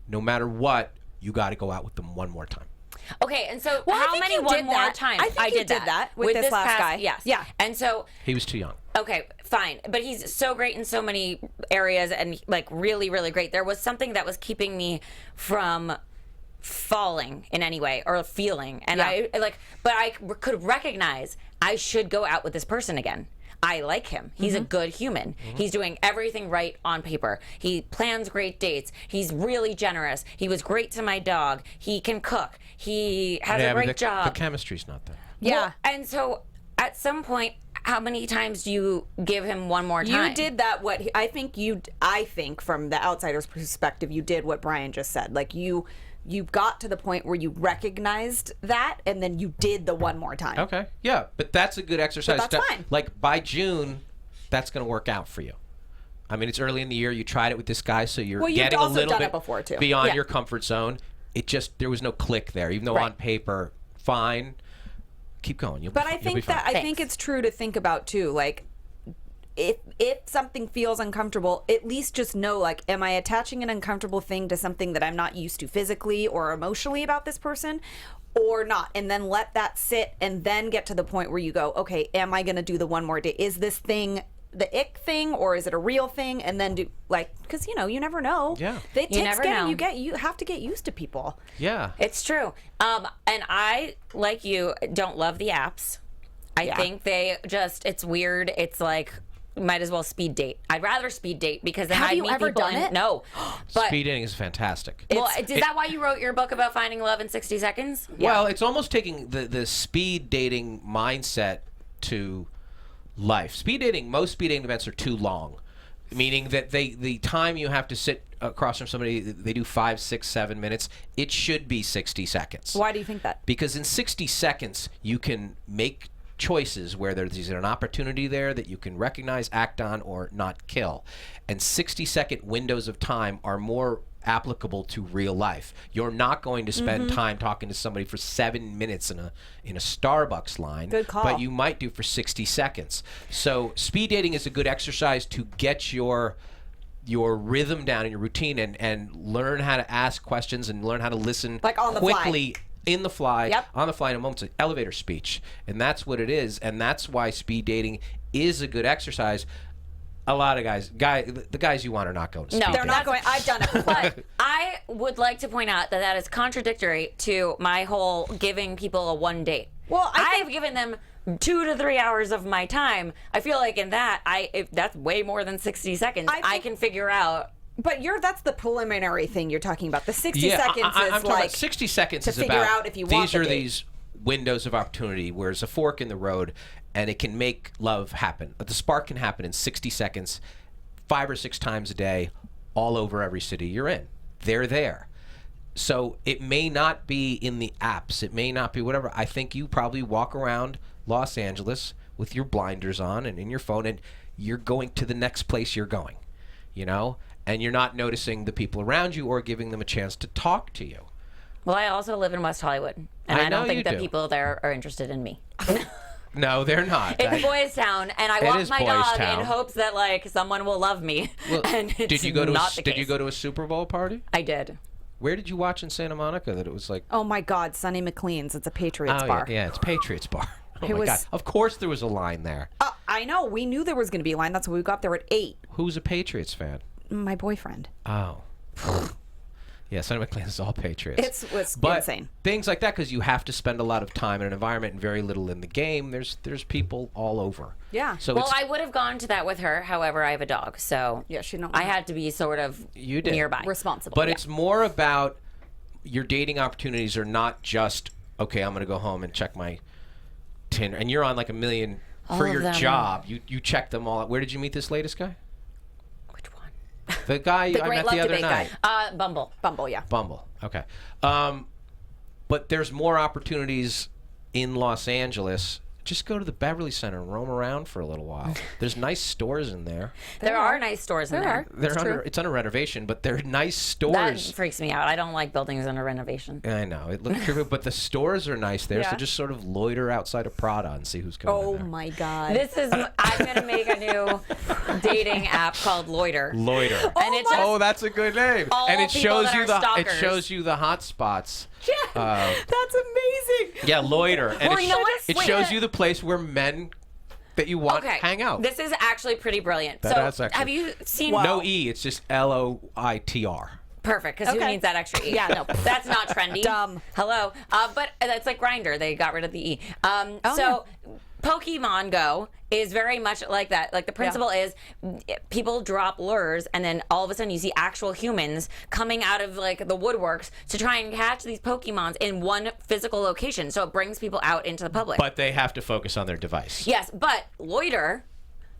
Speaker 5: no matter what, you got to go out with them one more time.
Speaker 2: Okay, and so
Speaker 1: Well, I
Speaker 2: how
Speaker 1: think
Speaker 2: many
Speaker 1: you
Speaker 2: one
Speaker 1: did
Speaker 2: more
Speaker 1: that.
Speaker 2: times?
Speaker 1: I think you did that with this last
Speaker 2: past,
Speaker 1: guy.
Speaker 2: Yes.
Speaker 1: Yeah.
Speaker 2: And so,
Speaker 5: He was too young.
Speaker 2: okay, fine. But he's so great in so many areas and, like, really, really great. There was something that was keeping me from falling in any way or feeling. And but I could recognize I should go out with this person again. I like him. He's a good human. He's doing everything right on paper. He plans great dates. He's really generous. He was great to my dog. He can cook. He has a
Speaker 5: but
Speaker 2: great
Speaker 5: the
Speaker 2: job.
Speaker 5: chemistry's not there.
Speaker 1: Yeah.
Speaker 2: Well, and so at some point, how many times do you give him one more time?
Speaker 1: You did that. I think from the outsider's perspective, you did what Brian just said. Like you got to the point where you recognized that, and then you did the one more time.
Speaker 5: Okay. Yeah, but that's a good exercise.
Speaker 1: But that's fine.
Speaker 5: Like by June, that's going to work out for you. I mean, it's early in the year. You tried it with this guy, so you're getting a little
Speaker 1: done
Speaker 5: bit
Speaker 1: it before, too.
Speaker 5: beyond your comfort zone. There was no click there, even though on paper, fine. Keep going.
Speaker 1: But I think it's true to think about too. Like, if something feels uncomfortable, at least just know, like, am I attaching an uncomfortable thing to something that I'm not used to physically or emotionally about this person, or not? And then let that sit, and then get to the point where you go, okay, am I going to do the one more day? Is this thing the ick thing, or is it a real thing? And then do, like, because you never know.
Speaker 5: Yeah,
Speaker 1: you never know. You have to get used to people.
Speaker 5: Yeah,
Speaker 2: it's true. And I, like you, don't love the apps. I think it's weird. It's like, might as well speed date. I'd rather speed date because then I'd meet people.
Speaker 1: Done it?
Speaker 2: No. But
Speaker 5: speed dating is fantastic.
Speaker 2: Well, is that why you wrote your book about finding love in 60 seconds?
Speaker 5: Well, it's almost taking the speed dating mindset to life. Most speed dating events are too long, meaning that the time you have to sit across from somebody, they do 5, 6, 7 minutes. It should be 60 seconds.
Speaker 1: Why do you think that?
Speaker 5: Because in 60 seconds, you can make choices where there's an opportunity there that you can recognize, act on, or not kill. And 60-second windows of time are more applicable to real life. You're not going to spend time talking to somebody for 7 minutes in a Starbucks line.
Speaker 1: Good call.
Speaker 5: But you might do for 60 seconds. So speed dating is a good exercise to get your rhythm down and your routine, and learn how to ask questions and learn how to listen
Speaker 1: like on the
Speaker 5: quickly. On the fly in a moment. It's an elevator speech, and that's what it is, and that's why speed dating is a good exercise. A lot of the guys you want are not going to speed dating.
Speaker 1: They're not going. I've done it before.
Speaker 2: But I would like to point out that is contradictory to my whole giving people a one date.
Speaker 1: Well,
Speaker 2: I've given them 2 to 3 hours of my time. I feel like in that, if that's way more than 60 seconds, I can figure out.
Speaker 1: But that's the preliminary thing you're talking about. The 60 seconds
Speaker 5: I'm
Speaker 1: is
Speaker 5: talking
Speaker 1: like
Speaker 5: about 60 seconds
Speaker 1: to
Speaker 5: is
Speaker 1: figure
Speaker 5: about
Speaker 1: out if you want
Speaker 5: these are
Speaker 1: the date.
Speaker 5: these windows of opportunity where there's a fork in the road, and it can make love happen. But the spark can happen in 60 seconds, 5 or 6 times a day, all over every city you're in. They're there. So it may not be in the apps. It may not be whatever. I think you probably walk around Los Angeles with your blinders on and in your phone, and you're going to the next place you're going, and you're not noticing the people around you or giving them a chance to talk to you.
Speaker 2: Well, I also live in West Hollywood, and I don't think that people there are interested in me.
Speaker 5: No, they're not.
Speaker 2: It's Boys Town, and I walk my dog in hopes that someone will love me.
Speaker 5: Well,
Speaker 2: and it's
Speaker 5: did you go to
Speaker 2: not the case.
Speaker 5: Did you go to a Super Bowl party?
Speaker 2: I did.
Speaker 5: Where did you watch in Santa Monica that it was like?
Speaker 1: Oh my God, Sonny McLean's. It's a Patriots bar.
Speaker 5: Yeah, it's Patriots bar. Oh my God! Of course there was a line there.
Speaker 1: I know. We knew there was going to be a line. That's why we got there at 8.
Speaker 5: Who's a Patriots fan?
Speaker 1: My boyfriend.
Speaker 5: Oh. Yeah, Sonny McLean is all Patriots.
Speaker 1: It's
Speaker 5: but
Speaker 1: insane.
Speaker 5: Things like that, because you have to spend a lot of time in an environment and very little in the game. There's people all over.
Speaker 1: Yeah.
Speaker 5: So
Speaker 2: I would have gone to that with her. However, I have a dog, so
Speaker 1: yeah,
Speaker 2: I had to be sort of nearby,
Speaker 1: responsible.
Speaker 5: But it's more about your dating opportunities are not just okay. I'm going to go home and check my Tinder, and you're on like a million for your job. You check them all out. Where did you meet this latest guy? The guy I met the other night.
Speaker 2: Bumble.
Speaker 1: Bumble, yeah.
Speaker 5: Bumble. Okay. But there's more opportunities in Los Angeles. Just go to the Beverly Center and roam around for a little while. There's nice stores in there.
Speaker 2: There are nice stores in there.
Speaker 5: It's under renovation, but they're nice stores.
Speaker 2: That freaks me out. I don't like buildings under renovation.
Speaker 5: I know. It looks creepy, but the stores are nice there, so just sort of loiter outside of Prada and see who's coming in there.
Speaker 1: Oh my God.
Speaker 2: I'm going to make a new dating app called Loiter.
Speaker 5: Loiter.
Speaker 2: And it's
Speaker 5: that's a good name.
Speaker 2: And
Speaker 5: it shows you the hot spots.
Speaker 1: Yeah, that's amazing.
Speaker 5: Yeah, Loiter. And
Speaker 2: Well, you know what?
Speaker 5: it shows you the place where men that you want hang out.
Speaker 2: This is actually pretty brilliant. Have you seen...
Speaker 5: No E, it's just Loitr.
Speaker 2: Perfect, because who needs that extra E?
Speaker 1: Yeah, no.
Speaker 2: That's not trendy.
Speaker 1: Dumb.
Speaker 2: Hello. But it's like Grindr. They got rid of the E. Pokemon Go is very much like that. Like the principle is people drop lures and then all of a sudden you see actual humans coming out of like the woodworks to try and catch these Pokemons in one physical location. So it brings people out into the public.
Speaker 5: But they have to focus on their device.
Speaker 2: Yes, but Loiter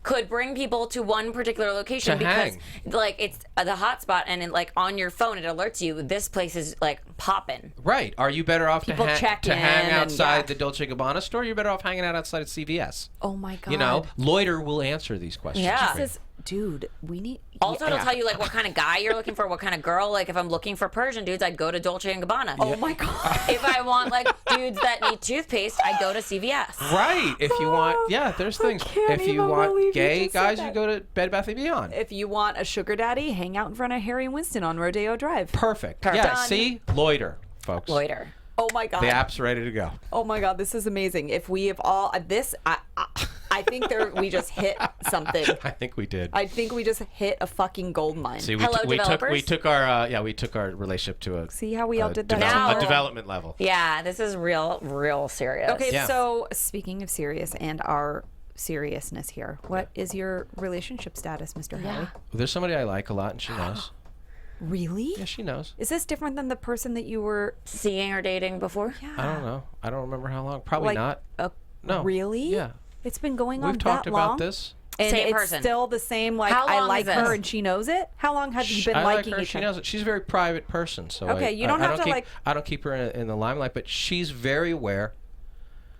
Speaker 2: could bring people to one particular location
Speaker 5: To
Speaker 2: because
Speaker 5: hang.
Speaker 2: like it's the hotspot and it, like on your phone it alerts you this place is like popping.
Speaker 5: Right. Are you better off
Speaker 2: People check
Speaker 5: to
Speaker 2: in
Speaker 5: hang
Speaker 2: and-
Speaker 5: outside
Speaker 2: yeah.
Speaker 5: the Dolce & Gabbana store? Or you're better off hanging out outside at CVS.
Speaker 1: Oh my God.
Speaker 5: You know, Loiter will answer these questions.
Speaker 2: Yeah.
Speaker 5: for you.
Speaker 1: This is, dude, we need.
Speaker 2: Also, it'll
Speaker 1: yeah.
Speaker 2: tell you like what kind of guy you're looking for, what kind of girl. Like if I'm looking for Persian dudes, I'd go to Dolce & Gabbana.
Speaker 1: Oh my God.
Speaker 2: If I want like dudes that need toothpaste, I go to CVS.
Speaker 5: Right. If you want, yeah, there's things.
Speaker 1: can't
Speaker 5: If you
Speaker 1: even
Speaker 5: want
Speaker 1: believe you
Speaker 5: gay
Speaker 1: just said
Speaker 5: guys,
Speaker 1: that.
Speaker 5: you go to Bed Bath & Beyond.
Speaker 1: If you want a sugar daddy, hang out in front of Harry and Winston on Rodeo Drive.
Speaker 5: Perfect.
Speaker 2: Perfect.
Speaker 5: Yeah,
Speaker 2: Done.
Speaker 5: see? Loiter, folks.
Speaker 2: Loiter.
Speaker 1: Oh my God.
Speaker 5: The app's ready to go.
Speaker 1: Oh my God, this is amazing. If we have all this, I think we just hit something.
Speaker 5: I think we did.
Speaker 1: I think we just hit a fucking gold mine.
Speaker 5: See,
Speaker 2: Hello,
Speaker 5: we
Speaker 2: developers.
Speaker 5: took our relationship to a
Speaker 1: See how we all did that?
Speaker 2: Now-
Speaker 5: a development level.
Speaker 2: Yeah, this is real serious.
Speaker 1: Okay,
Speaker 5: Yeah.
Speaker 1: so speaking of serious and our seriousness here, what is your relationship status, Mr. Howie?
Speaker 5: There's somebody I like a lot, and she knows.
Speaker 1: Really?
Speaker 5: Yeah, she knows.
Speaker 1: Is this different than the person that you were?
Speaker 2: Seeing or dating before?
Speaker 1: Yeah.
Speaker 5: I don't know. I don't remember how long. Probably
Speaker 1: Like,
Speaker 5: not. No.
Speaker 1: Really?
Speaker 5: Yeah.
Speaker 1: It's been going on
Speaker 5: We've talked
Speaker 1: that long.
Speaker 5: about this.
Speaker 1: And
Speaker 2: Same
Speaker 1: it's
Speaker 2: person.
Speaker 1: still the same. Like
Speaker 2: How
Speaker 1: I
Speaker 2: long
Speaker 1: like
Speaker 2: is
Speaker 1: her
Speaker 2: this?
Speaker 1: and she knows it. How long have you been
Speaker 5: I like
Speaker 1: liking
Speaker 5: her.
Speaker 1: each
Speaker 5: She
Speaker 1: other?
Speaker 5: knows it. She's a very private person, so
Speaker 1: Okay, you don't
Speaker 5: I
Speaker 1: have to,
Speaker 5: keep,
Speaker 1: like-
Speaker 5: I don't keep her in the limelight, but she's very aware.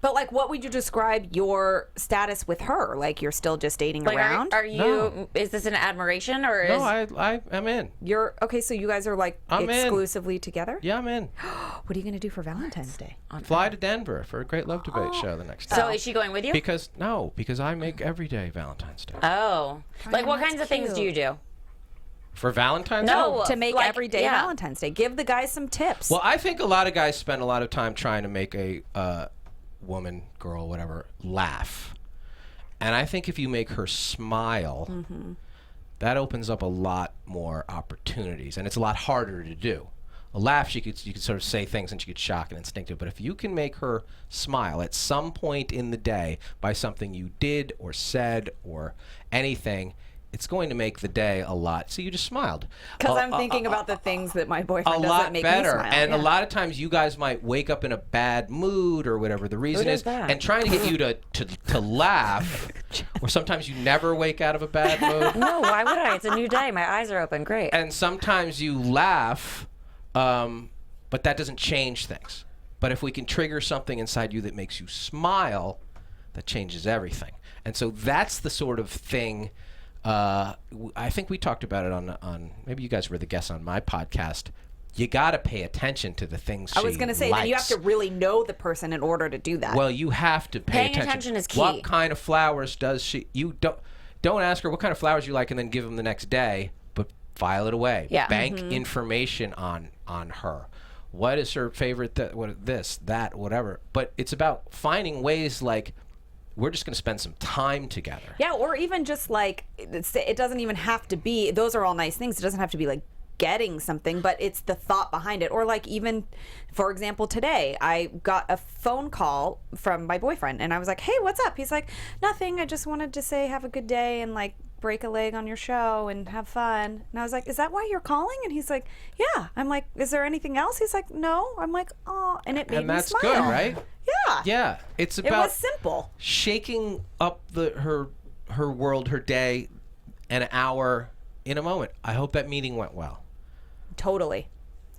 Speaker 1: But like, what would you describe your status with her? Like, you're still just dating
Speaker 2: Like,
Speaker 1: around?
Speaker 2: are you?
Speaker 5: No.
Speaker 2: Is this an admiration or is?
Speaker 5: No, I am in.
Speaker 1: You're okay. So you guys are like
Speaker 5: I'm in.
Speaker 1: exclusively together.
Speaker 5: Yeah, I'm in.
Speaker 1: What are you gonna do for Valentine's Day?
Speaker 5: Fly to Denver for a great love debate show the next
Speaker 2: So
Speaker 5: time.
Speaker 2: is she going with you?
Speaker 5: Because I make every day Valentine's Day.
Speaker 2: Oh, like what
Speaker 1: that's
Speaker 2: kinds of things do you do?
Speaker 5: For Valentine's Day?
Speaker 2: No.
Speaker 1: To make
Speaker 2: like,
Speaker 1: every day
Speaker 2: yeah.
Speaker 1: Valentine's Day. Give the guys some tips.
Speaker 5: Well, I think a lot of guys spend a lot of time trying to make a woman, girl, whatever, laugh. And I think if you make her smile, that opens up a lot more opportunities, and it's a lot harder to do. A laugh, you could sort of say things and she could shock and instinctive. But if you can make her smile at some point in the day by something you did or said or anything, it's going to make the day a lot. So you just smiled.
Speaker 1: Because I'm thinking about the things that my boyfriend
Speaker 5: A
Speaker 1: does
Speaker 5: lot
Speaker 1: that make
Speaker 5: better.
Speaker 1: me smile.
Speaker 5: And
Speaker 1: yeah.
Speaker 5: a lot of times you guys might wake up in a bad mood or whatever the reason
Speaker 2: does
Speaker 5: is,
Speaker 2: that?
Speaker 5: and trying to get you to laugh, or sometimes you never wake out of a bad mood.
Speaker 2: No, why would I? It's a new day. My eyes are open. Great.
Speaker 5: And sometimes you laugh, but that doesn't change things. But if we can trigger something inside you that makes you smile, that changes everything. And so that's the sort of thing. I think we talked about it on maybe you guys were the guests on my podcast. You got to pay attention to the things
Speaker 1: I was going to say, then you have to really know the person in order to do that.
Speaker 5: Well, you have to pay
Speaker 2: Paying attention is key.
Speaker 5: What kind of flowers does she? You don't ask her what kind of flowers you like and then give them the next day, but file it away.
Speaker 2: Yeah.
Speaker 5: Bank information on her. What is her favorite? That, whatever. But it's about finding ways like we're just going to spend some time together.
Speaker 1: Yeah, or even just like, it doesn't even have to be, those are all nice things. It doesn't have to be like getting something, but it's the thought behind it. Or like even, for example, today I got a phone call from my boyfriend and I was like, hey, what's up? He's like, nothing. I just wanted to say have a good day and like break a leg on your show and have fun. And I was like, is that why you're calling? And he's like, yeah. I'm like, is there anything else? He's like, no. I'm like, oh, and it made
Speaker 5: And that's
Speaker 1: me smile.
Speaker 5: good, right?
Speaker 1: Yeah.
Speaker 5: Yeah. It's
Speaker 1: It
Speaker 5: about
Speaker 1: was simple.
Speaker 5: shaking up her world, her day, an hour in a moment. I hope that meeting went well.
Speaker 1: Totally.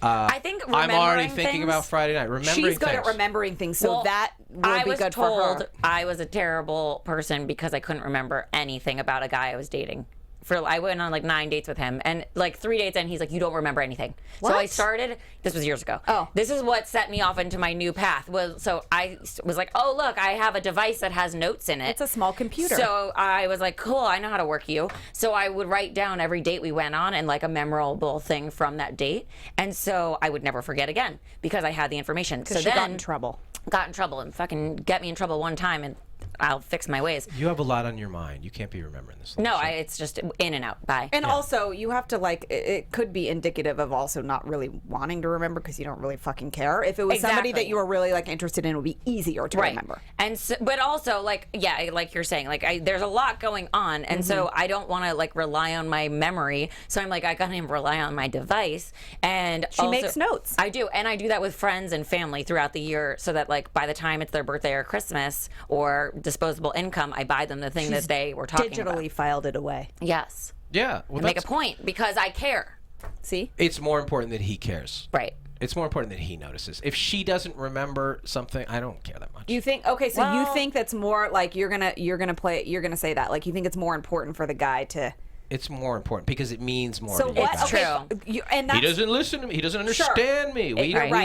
Speaker 2: I think
Speaker 5: I'm already
Speaker 2: remembering
Speaker 5: thinking
Speaker 2: things-
Speaker 5: about Friday night. Remembering
Speaker 1: She's good
Speaker 5: things.
Speaker 1: at remembering things, so
Speaker 2: Well,
Speaker 1: that would
Speaker 2: I
Speaker 1: be
Speaker 2: was
Speaker 1: good
Speaker 2: told
Speaker 1: for her.
Speaker 2: I was a terrible person because I couldn't remember anything about a guy I was dating. I went on like 9 dates with him, and like 3 dates in, he's like, "You don't remember anything." So I
Speaker 1: What?
Speaker 2: started. This was years ago.
Speaker 1: Oh.
Speaker 2: This is what set me off into my new path. So I was like, "Oh, look, I have a device that has notes in it."
Speaker 1: It's a small computer.
Speaker 2: So I was like, "Cool, I know how to work you." So I would write down every date we went on and like a memorable thing from that date, and so I would never forget again because I had the information. So
Speaker 1: she
Speaker 2: then
Speaker 1: got in trouble.
Speaker 2: got in trouble and fucking get me in trouble one time, and I'll fix my ways.
Speaker 5: You have a lot on your mind. You can't be remembering this.
Speaker 2: No, it's just in and out. Bye.
Speaker 1: And also, you have to, like, it could be indicative of also not really wanting to remember because you don't really fucking care. If it was somebody that you were really, like, interested in, it would be easier to remember.
Speaker 2: And so, but also, like, yeah, like you're saying, like, there's a lot going on, and so I don't want to, like, rely on my memory. So I'm like, I gotta rely on my device. And
Speaker 1: she makes notes.
Speaker 2: I do, and I do that with friends and family throughout the year, so that, like, by the time it's their birthday or Christmas or disposable income, I buy them the thing that they were talking about.
Speaker 1: Digitally filed it away.
Speaker 2: Yes.
Speaker 5: Yeah. Well,
Speaker 2: Make a point because I care.
Speaker 1: See?
Speaker 5: It's more important that he cares.
Speaker 2: Right.
Speaker 5: It's more important that he notices. If she doesn't remember something, I don't care that much.
Speaker 1: You think you think that's more like you're gonna say that, like, you think it's more important for the guy to.
Speaker 5: It's more important because it means more.
Speaker 1: So
Speaker 5: to you.
Speaker 1: what?
Speaker 2: It's true.
Speaker 1: And that's,
Speaker 5: He doesn't listen to me. He doesn't understand me.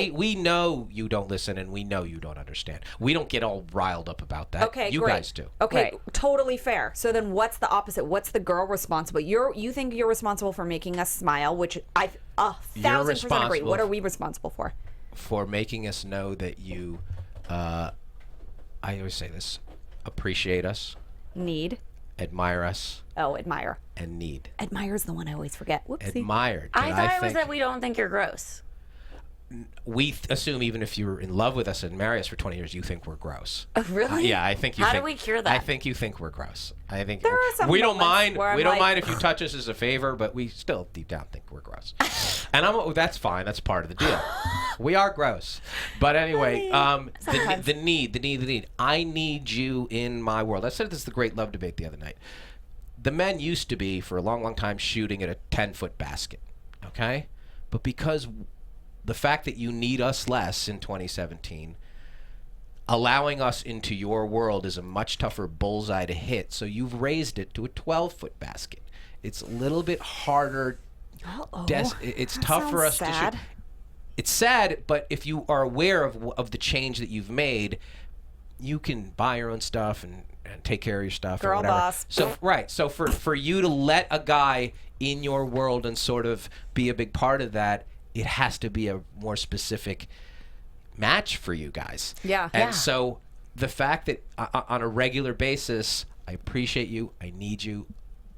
Speaker 5: We know you don't listen, and we know you don't understand. We don't get all riled up about that.
Speaker 1: Okay,
Speaker 5: you
Speaker 1: great.
Speaker 5: guys do.
Speaker 1: Okay, totally fair. So then, what's the opposite? What's the girl responsible? You think you're responsible for making us smile, which I 1,000% agree. What are we responsible for?
Speaker 5: For making us know that you, I always say this, appreciate us,
Speaker 1: Need.
Speaker 5: admire us,
Speaker 1: Admire.
Speaker 5: and need.
Speaker 1: Admire's the one I always forget. Whoopsie.
Speaker 5: Admired.
Speaker 2: I thought it was that we don't think you're gross.
Speaker 5: We assume even if you're in love with us and marry us for 20 years, you think we're gross.
Speaker 2: Really?
Speaker 5: Yeah, I think you.
Speaker 2: How
Speaker 5: think,
Speaker 2: do we cure that?
Speaker 5: I think you think we're gross. I think
Speaker 1: There are some
Speaker 5: we don't
Speaker 1: moments
Speaker 5: mind.
Speaker 1: where I'm
Speaker 5: We don't
Speaker 1: like-
Speaker 5: mind if you touch us as a favor, but we still deep down think we're gross. And that's fine. That's part of the deal. We are gross. But anyway, the need. I need you in my world. I said this is the great love debate the other night. The men used to be, for a long, long time, shooting at a 10-foot basket, okay? But because the fact that you need us less in 2017, allowing us into your world is a much tougher bullseye to hit, so you've raised it to a 12-foot basket. It's a little bit harder. It's tough for us to shoot. It's sad, but if you are aware of the change that you've made, you can buy your own stuff and take care of your stuff.
Speaker 1: Girl
Speaker 5: or whatever.
Speaker 1: boss.
Speaker 5: So for you to let a guy in your world and sort of be a big part of that, it has to be a more specific match for you guys.
Speaker 1: Yeah.
Speaker 5: And so the fact that on a regular basis, I appreciate you, I need you,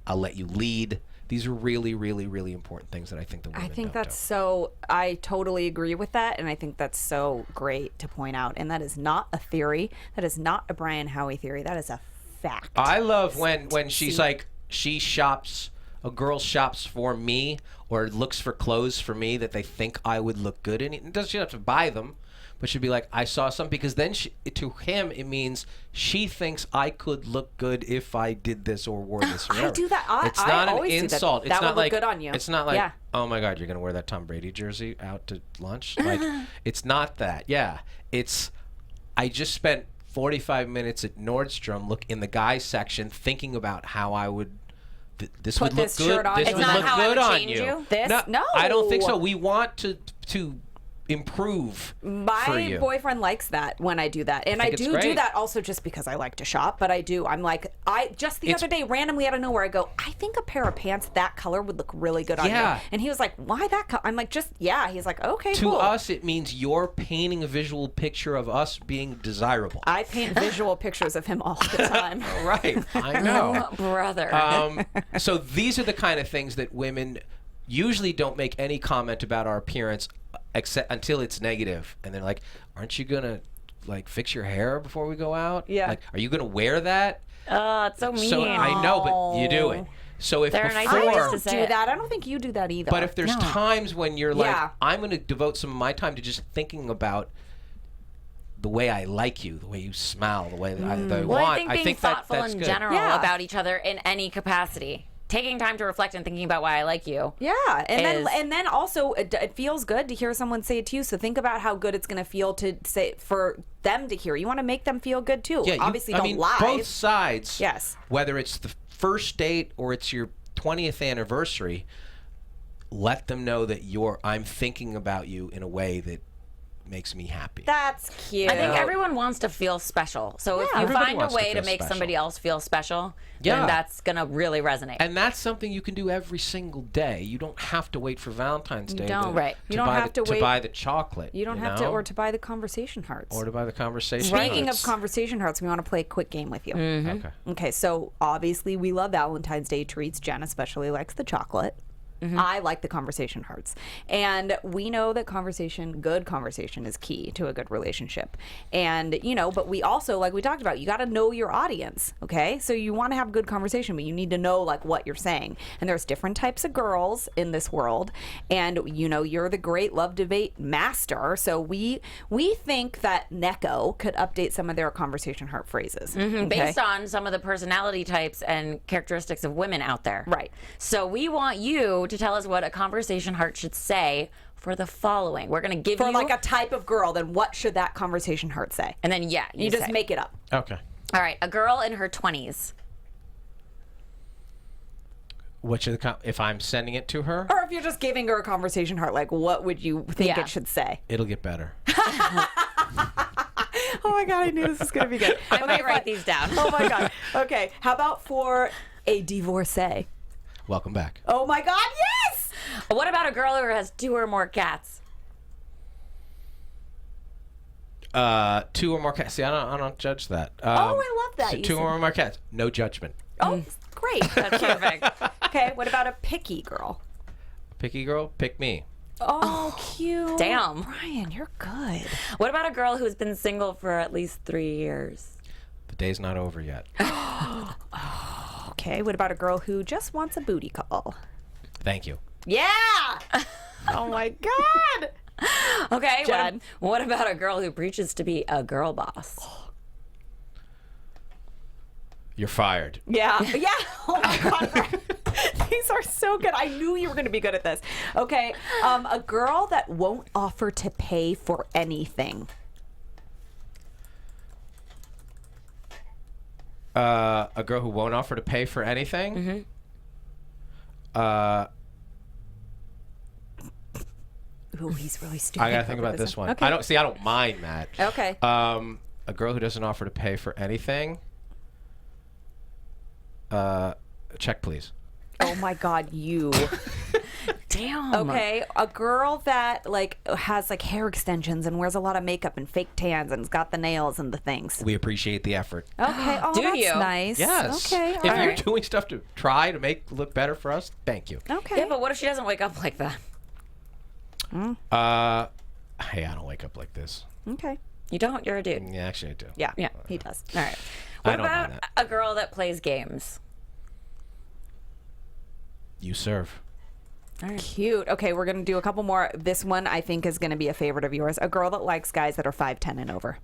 Speaker 5: I'll let you lead. These are really, really, really important things that I think the women
Speaker 1: I think
Speaker 5: don't
Speaker 1: that's
Speaker 5: do.
Speaker 1: so. I totally agree with that, and I think that's so great to point out. And that is not a theory. That is not a Brian Howie theory. That is a fact.
Speaker 5: I love when she's like, she shops, a girl shops for me or looks for clothes for me that they think I would look good in. It doesn't have to buy them, but she'd be like, I saw some, because then to him it means she thinks I could look good if I did this or wore this. Or
Speaker 1: I
Speaker 5: whatever.
Speaker 1: do that.
Speaker 5: It's not an
Speaker 1: always do that.
Speaker 5: insult. It's
Speaker 1: That
Speaker 5: not
Speaker 1: would look
Speaker 5: like
Speaker 1: good on you.
Speaker 5: It's not like,
Speaker 1: Yeah.
Speaker 5: oh my God, you're gonna wear that Tom Brady jersey out to lunch. Like, it's not that. Yeah, it's. I just spent 45 minutes at Nordstrom, in the guys section, thinking about how I would. This
Speaker 1: Put
Speaker 5: would look
Speaker 1: this
Speaker 5: good.
Speaker 1: shirt on
Speaker 5: This
Speaker 1: you.
Speaker 5: would
Speaker 1: It's not
Speaker 5: look
Speaker 2: how I
Speaker 5: good
Speaker 2: would
Speaker 5: on
Speaker 2: change
Speaker 5: you.
Speaker 2: you?
Speaker 1: This? No.
Speaker 5: I don't think so. We want to improve for
Speaker 1: My
Speaker 5: you.
Speaker 1: boyfriend likes that when I do that, and I
Speaker 5: think it's
Speaker 1: do
Speaker 5: great.
Speaker 1: that also just because I like to shop. But I do. I'm like, just the other day, randomly out of nowhere, I go, I think a pair of pants that color would look really good on
Speaker 5: Yeah.
Speaker 1: you. And he was like, why that color? I'm like, just yeah. He's like, okay,
Speaker 5: To
Speaker 1: cool.
Speaker 5: us, it means you're painting a visual picture of us being desirable.
Speaker 1: I paint visual pictures of him all the time.
Speaker 5: Right. I know.
Speaker 2: Oh, brother.
Speaker 5: So these are the kind of things that women usually don't make any comment about our appearance except until it's negative, and they're like, aren't you gonna like fix your hair before we go out?
Speaker 1: Yeah.
Speaker 5: Like, are you gonna wear that?
Speaker 2: It's so mean.
Speaker 5: So I know, but you do it. So if
Speaker 2: They're nice
Speaker 1: I
Speaker 2: ways
Speaker 1: don't
Speaker 2: to
Speaker 1: do
Speaker 2: say it.
Speaker 1: that. I don't think you do that either.
Speaker 5: But if there's times when you're like,
Speaker 1: Yeah.
Speaker 5: I'm going to devote some of my time to just thinking about the way I like you, the way you smile, the way that I
Speaker 2: Well,
Speaker 5: want.
Speaker 2: I think being thoughtful
Speaker 5: that's
Speaker 2: in
Speaker 5: good.
Speaker 2: general
Speaker 1: Yeah.
Speaker 2: about each other in any capacity. Taking time to reflect and thinking about why I like you.
Speaker 1: yeah, and
Speaker 2: is-
Speaker 1: then also it feels good to hear someone say it to you. So think about how good it's going to feel to say for them to hear. You want to make them feel good too.
Speaker 5: Yeah,
Speaker 1: Obviously,
Speaker 5: I
Speaker 1: don't
Speaker 5: mean,
Speaker 1: lie.
Speaker 5: both sides.
Speaker 1: Yes.
Speaker 5: Whether it's the first date or it's your 20th anniversary, let them know that I'm thinking about you in a way that makes me happy.
Speaker 1: That's cute.
Speaker 2: I think everyone wants to feel special. So if you
Speaker 5: Everybody
Speaker 2: find a
Speaker 5: wants to
Speaker 2: way to
Speaker 5: feel
Speaker 2: make
Speaker 5: special.
Speaker 2: somebody else feel special,
Speaker 5: Yeah.
Speaker 2: then that's going to really resonate.
Speaker 5: And that's something you can do every single day. You don't have to wait for Valentine's Day
Speaker 1: don't.
Speaker 2: Right.
Speaker 1: You don't
Speaker 5: buy
Speaker 1: have to wait-
Speaker 5: buy the chocolate.
Speaker 1: You don't have to, or to buy the conversation hearts.
Speaker 5: Or to buy the conversation.
Speaker 1: Speaking
Speaker 5: hearts.
Speaker 1: of conversation hearts, we want to play a quick game with you.
Speaker 5: Okay.
Speaker 1: Okay, so obviously we love Valentine's Day treats. Jen especially likes the chocolate. I like the conversation hearts. And we know that good conversation is key to a good relationship. And, but we also, like we talked about, you got to know your audience, okay? So you want to have good conversation, but you need to know, like, what you're saying. And there's different types of girls in this world. And, you're the great love debate master. So we think that Neko could update some of their conversation heart phrases. Okay?
Speaker 2: Based on some of the personality types and characteristics of women out there.
Speaker 1: Right.
Speaker 2: So we want you to tell us what a conversation heart should say for the following. We're going to give
Speaker 1: For
Speaker 2: you...
Speaker 1: like a type of girl, then what should that conversation heart say?
Speaker 2: And then,
Speaker 1: You just
Speaker 2: say.
Speaker 1: make it up.
Speaker 5: Okay.
Speaker 2: All right, a girl in her 20s.
Speaker 5: What should if I'm sending it to her?
Speaker 1: Or if you're just giving her a conversation heart, like what would you think
Speaker 2: Yeah.
Speaker 1: it should say?
Speaker 5: It'll get better.
Speaker 1: Oh my God, I knew this was going to be good.
Speaker 2: I might write these down.
Speaker 1: Oh my God. Okay, how about for a divorcee?
Speaker 5: Welcome back.
Speaker 1: Oh my God, yes!
Speaker 2: What about a girl who has 2 or more cats?
Speaker 5: 2 or more cats. See, I don't judge that.
Speaker 1: Oh, I love that.
Speaker 5: So
Speaker 1: You
Speaker 5: 2
Speaker 1: said-
Speaker 5: or more cats. No judgment.
Speaker 1: Oh, great.
Speaker 2: That's perfect.
Speaker 1: Okay, what about a picky girl?
Speaker 5: Picky girl, pick me.
Speaker 1: Oh, cute.
Speaker 2: Damn.
Speaker 1: Brian, you're good.
Speaker 2: What about a girl who's been single for at least 3 years?
Speaker 5: The day's not over yet.
Speaker 1: Okay, what about a girl who just wants a booty call?
Speaker 5: Thank you.
Speaker 1: Yeah! Oh my God!
Speaker 2: Okay,
Speaker 1: Jen.
Speaker 2: what about a girl who preaches to be a girl boss?
Speaker 5: You're fired.
Speaker 1: Yeah. Yeah. Oh my God. These are so good. I knew you were going to be good at this. Okay. A girl that won't offer to pay for anything.
Speaker 5: A girl who won't offer to pay for anything.
Speaker 1: Ooh, he's really stupid.
Speaker 5: I gotta think about this one.
Speaker 1: Okay.
Speaker 5: I don't mind that.
Speaker 1: Okay.
Speaker 5: A girl who doesn't offer to pay for anything. Check, please.
Speaker 1: Oh my God, you.
Speaker 2: Damn.
Speaker 1: Okay, a girl that has hair extensions and wears a lot of makeup and fake tans and has got the nails and the things.
Speaker 5: We appreciate the effort.
Speaker 1: Okay. Oh,
Speaker 2: Do
Speaker 1: that's
Speaker 2: you?
Speaker 1: nice.
Speaker 5: Yes.
Speaker 1: Okay.
Speaker 5: If
Speaker 1: all
Speaker 5: you're
Speaker 1: right.
Speaker 5: doing stuff to try to make look better for us, thank you.
Speaker 1: Okay.
Speaker 2: Yeah, but what if she doesn't wake up like that?
Speaker 5: Hey, I don't wake up like this.
Speaker 1: Okay.
Speaker 2: You don't? You're a dude.
Speaker 5: Yeah, actually, I do.
Speaker 1: Yeah.
Speaker 2: Yeah.
Speaker 1: He does.
Speaker 2: All right.
Speaker 5: I
Speaker 2: What
Speaker 5: don't mind
Speaker 2: about
Speaker 5: that.
Speaker 2: a girl that plays games?
Speaker 5: You serve.
Speaker 1: Cute. Okay, we're gonna do a couple more. This one I think is gonna be a favorite of yours. A girl that likes guys that are 5'10" and over.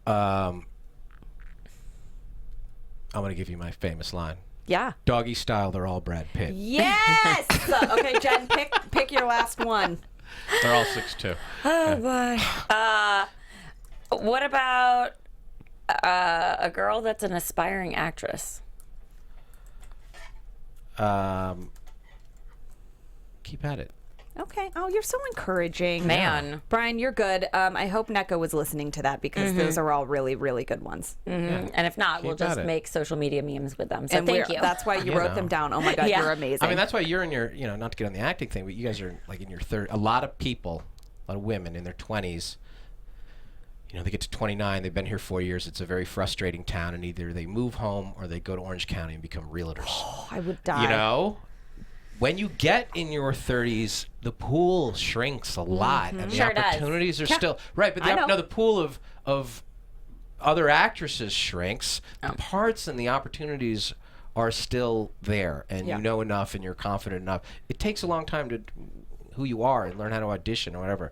Speaker 5: I'm gonna give you my famous line.
Speaker 1: Yeah.
Speaker 5: Doggy style, they're all Brad Pitt.
Speaker 1: Yes. Okay, Jen, pick your last one.
Speaker 5: They're all 6'2".
Speaker 2: Oh boy. What about a girl that's an aspiring actress?
Speaker 5: Keep at it.
Speaker 1: Okay. Oh, you're so encouraging.
Speaker 2: Man.
Speaker 1: Brian, you're good. I hope Neko was listening to that because those are all really, really good ones.
Speaker 2: And if not, we'll
Speaker 5: Keep at
Speaker 2: just
Speaker 5: it.
Speaker 2: make social media memes with them. So
Speaker 1: And
Speaker 2: thank you.
Speaker 1: That's why you wrote them down. Oh my God,
Speaker 2: Yeah.
Speaker 1: you're amazing.
Speaker 5: I mean, that's why you're in your, not to get on the acting thing, but you guys are in your third. A lot of people, a lot of women in their 20s, they get to 29, they've been here 4 years. It's a very frustrating town, and either they move home or they go to Orange County and become realtors.
Speaker 1: I would die.
Speaker 5: When you get in your 30s, the pool shrinks a lot, and the
Speaker 2: Sure does.
Speaker 5: opportunities are still right. But
Speaker 1: I know.
Speaker 5: the pool of other actresses shrinks. The parts and the opportunities are still there, and
Speaker 1: Yeah.
Speaker 5: you know enough, and you're confident enough. It takes a long time to who you are and learn how to audition or whatever.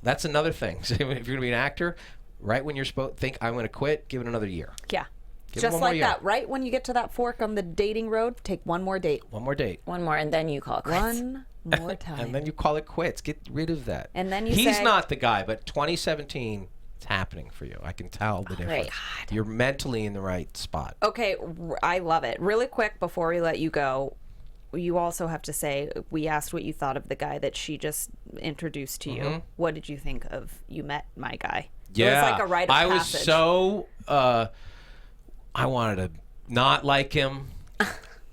Speaker 5: That's another thing. So if you're gonna be an actor, right when you're supposed think I'm gonna quit, give it another year.
Speaker 1: Yeah.
Speaker 5: Give it
Speaker 1: Just
Speaker 5: one more
Speaker 1: like
Speaker 5: year.
Speaker 1: that. Right when you get to that fork on the dating road, take one more date.
Speaker 5: One more date.
Speaker 2: One more, and then you call it quits.
Speaker 1: One more time.
Speaker 5: And then you call it quits. Get rid of that.
Speaker 1: And then you
Speaker 5: He's
Speaker 1: say-
Speaker 5: not the guy, but 2017, it's happening for you. I can tell the difference.
Speaker 2: God.
Speaker 5: You're mentally in the right spot.
Speaker 1: Okay, I love it. Really quick before we let you go, you also have to say, we asked what you thought of the guy that she just introduced to you. What did you think of You Met My Guy?
Speaker 5: Yeah.
Speaker 1: It was like a rite of
Speaker 5: I was
Speaker 1: passage.
Speaker 5: so, I wanted to not like him.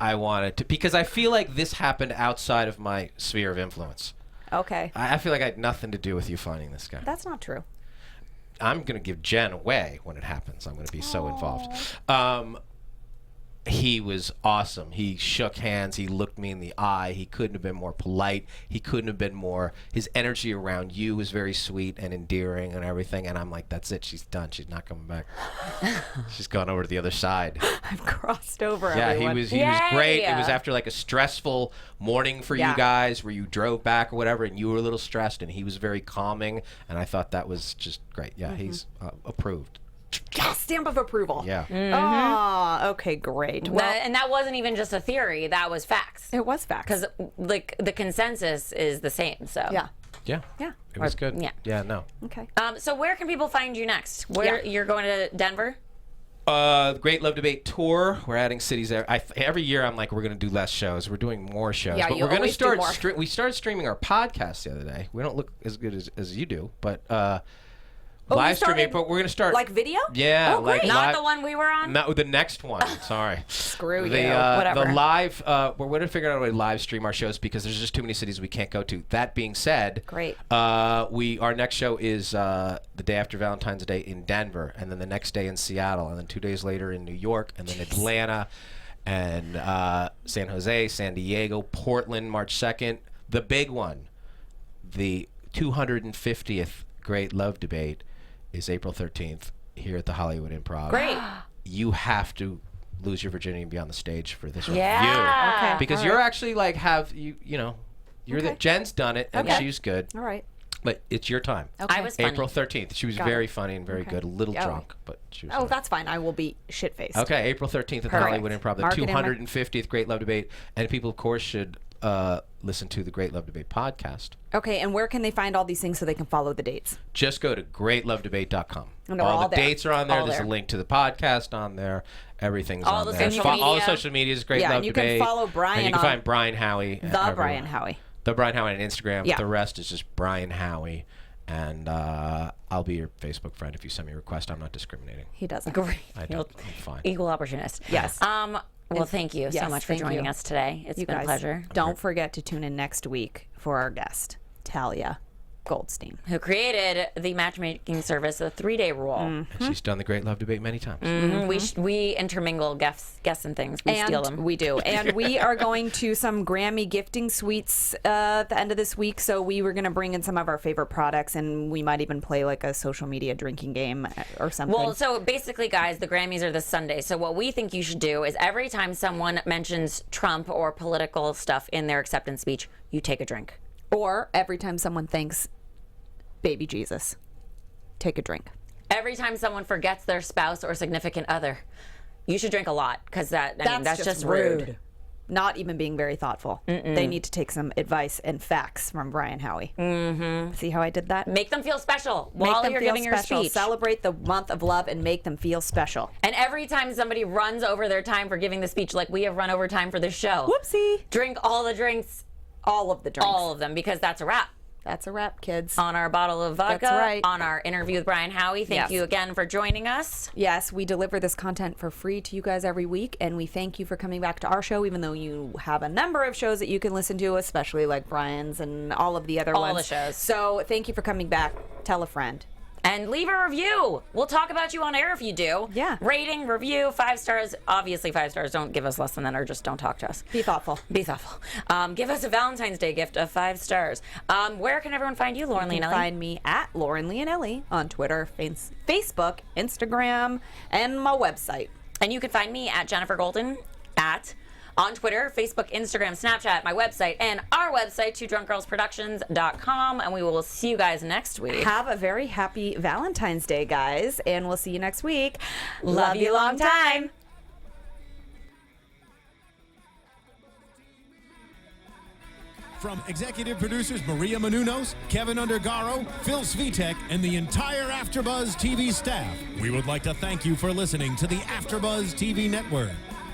Speaker 5: I wanted to, because I feel like this happened outside of my sphere of influence.
Speaker 1: Okay.
Speaker 5: I feel like I had nothing to do with you finding this guy.
Speaker 1: That's not true.
Speaker 5: I'm going to give Jen away when it happens. I'm going to be so involved. He was awesome. He shook hands. He looked me in the eye. He couldn't have been more polite. He couldn't have been more. His energy around you was very sweet and endearing and everything. And I'm like, that's it. She's done. She's not coming back. She's gone over to the other side.
Speaker 1: I've crossed over
Speaker 5: He
Speaker 1: everyone.
Speaker 5: was great. It was after like a stressful morning for you guys where you drove back or whatever, and you were a little stressed, and he was very calming. And I thought that was just great. Yeah, he's approved.
Speaker 1: Yeah, stamp of approval.
Speaker 5: Yeah.
Speaker 1: Oh, okay, great. Well,
Speaker 2: And that wasn't even just a theory. That was facts.
Speaker 1: it was facts.
Speaker 2: Because like the consensus is the same. So
Speaker 1: Yeah.
Speaker 5: Yeah. It was good.
Speaker 2: yeah.
Speaker 5: Yeah, no.
Speaker 1: Okay.
Speaker 2: So where can people find you next? Where you're going to Denver?
Speaker 5: Great Love Debate Tour. We're adding cities there. Every year I'm like, we're going to do less shows. We're doing more shows.
Speaker 1: Yeah,
Speaker 5: but
Speaker 1: you
Speaker 5: we're going to
Speaker 1: always do
Speaker 5: start.
Speaker 1: more.
Speaker 5: We started streaming our podcast the other day. We don't look as good as you do, but live streaming. But we're going to start
Speaker 1: Like video?
Speaker 5: Yeah,
Speaker 1: Oh, great.
Speaker 5: like
Speaker 2: Not
Speaker 5: live,
Speaker 2: the one we were on?
Speaker 5: No, the next one. Sorry.
Speaker 1: Screw
Speaker 5: the,
Speaker 1: you.
Speaker 2: Whatever.
Speaker 5: The live. We're going to figure out a way to live stream our shows because there's just too many cities we can't go to. That being said,
Speaker 1: Great.
Speaker 5: our next show is the day after Valentine's Day in Denver, and then the next day in Seattle, and then 2 days later in New York, and then Atlanta, and San Jose, San Diego, Portland, March 2nd. The big one, the 250th Great Love Debate, is April 13th here at the Hollywood Improv.
Speaker 2: Great.
Speaker 5: You have to lose your virginity and be on the stage for this
Speaker 2: Yeah.
Speaker 5: review.
Speaker 1: Okay.
Speaker 5: Because you're actually like you're the Jen's done it and
Speaker 1: Okay.
Speaker 5: she's good.
Speaker 1: All right.
Speaker 5: But it's your time.
Speaker 1: Okay.
Speaker 2: I was funny.
Speaker 5: April 13th. She was
Speaker 1: Got
Speaker 5: very
Speaker 1: it.
Speaker 5: funny and very good. A little drunk, but she was
Speaker 1: Oh,
Speaker 5: funny.
Speaker 1: that's fine. I will be shit-faced.
Speaker 5: Okay, April 13th at the
Speaker 1: Perfect.
Speaker 5: Hollywood Improv, the
Speaker 1: Mark it in my-
Speaker 5: 250th Great Love Debate. And people, of course, should listen to the Great Love Debate podcast.
Speaker 1: Okay, and where can they find all these things so they can follow the dates?
Speaker 5: Just go to greatlovedebate.com.
Speaker 1: And they're all
Speaker 5: the
Speaker 1: there.
Speaker 5: dates are on there.
Speaker 1: All
Speaker 5: There's
Speaker 1: there.
Speaker 5: a link to the podcast on there. Everything's
Speaker 2: All
Speaker 5: on
Speaker 2: the
Speaker 5: there.
Speaker 2: social
Speaker 5: All the
Speaker 2: media.
Speaker 5: social media is Great
Speaker 1: Yeah,
Speaker 5: Love
Speaker 1: and you can
Speaker 5: Debate.
Speaker 1: follow Brian
Speaker 5: And you can
Speaker 1: on-
Speaker 5: find Brian Howie.
Speaker 1: The Brian Howie.
Speaker 5: The Brian Howie on Instagram.
Speaker 1: Yeah.
Speaker 5: The rest is just Brian Howie. And I'll be your Facebook friend if you send me a request. I'm not discriminating.
Speaker 1: He doesn't.
Speaker 2: Great.
Speaker 5: I don't. I'm fine.
Speaker 2: Equal opportunist.
Speaker 1: Yes.
Speaker 2: Well, thank you so
Speaker 1: Yes,
Speaker 2: much for
Speaker 1: thank
Speaker 2: joining
Speaker 1: you.
Speaker 2: us today. It's
Speaker 1: You
Speaker 2: been
Speaker 1: guys,
Speaker 2: a pleasure.
Speaker 1: Don't forget to tune in next week for our guest, Talia Goldstein.
Speaker 2: Who created the matchmaking service, the 3-day rule.
Speaker 5: And she's done the Great Love Debate many times.
Speaker 2: We intermingle guests and things. We steal them.
Speaker 1: We do. And we are going to some Grammy gifting suites at the end of this week. So we were going to bring in some of our favorite products, and we might even play like a social media drinking game or something.
Speaker 2: Well, so basically, guys, the Grammys are this Sunday. So what we think you should do is every time someone mentions Trump or political stuff in their acceptance speech, you take a drink.
Speaker 1: or every time someone thanks baby Jesus, take a drink.
Speaker 2: Every time someone forgets their spouse or significant other, you should drink a lot because that's just rude.
Speaker 1: Not even being very thoughtful. They need to take some advice and facts from Brian Howie. Mm-hmm. See how I did that?
Speaker 2: Make them feel special
Speaker 1: Make
Speaker 2: while
Speaker 1: them
Speaker 2: you're
Speaker 1: feel
Speaker 2: giving
Speaker 1: special.
Speaker 2: your speech.
Speaker 1: Celebrate the month of love and make them feel special.
Speaker 2: And every time somebody runs over their time for giving the speech, like we have run over time for this show,
Speaker 1: Whoopsie.
Speaker 2: drink all the drinks,
Speaker 1: All of the drinks.
Speaker 2: all of them, because that's a wrap.
Speaker 1: That's a wrap, kids.
Speaker 2: On our bottle of vodka,
Speaker 1: That's right.
Speaker 2: on our interview with Brian Howie. Thank
Speaker 1: Yes.
Speaker 2: you again for joining us.
Speaker 1: Yes, we deliver this content for free to you guys every week, and we thank you for coming back to our show, even though you have a number of shows that you can listen to, especially like Brian's and all of the other
Speaker 2: All
Speaker 1: ones.
Speaker 2: the shows.
Speaker 1: So thank you for coming back. Tell a friend.
Speaker 2: And leave a review. We'll talk about you on air if you do.
Speaker 1: Yeah.
Speaker 2: Rating, review, 5 stars. Obviously 5 stars. Don't give us less than that, or just don't talk to us.
Speaker 1: Be thoughtful.
Speaker 2: Be thoughtful. Give us a Valentine's Day gift of 5 stars. Where can everyone find you, Lauren
Speaker 1: You can
Speaker 2: Leonelli?
Speaker 1: find me at Lauren Leonelli on Twitter, Facebook, Instagram, and my website.
Speaker 2: And you can find me at Jennifer Golden on Twitter, Facebook, Instagram, Snapchat, my website, and our website, twodrunkgirlsproductions.com. And we will see you guys next week.
Speaker 1: Have a very happy Valentine's Day, guys, and we'll see you next week.
Speaker 2: Love you long time.
Speaker 6: From executive producers Maria Menounos, Kevin Undergaro, Phil Svitek, and the entire AfterBuzz TV staff, we would like to thank you for listening to the AfterBuzz TV network.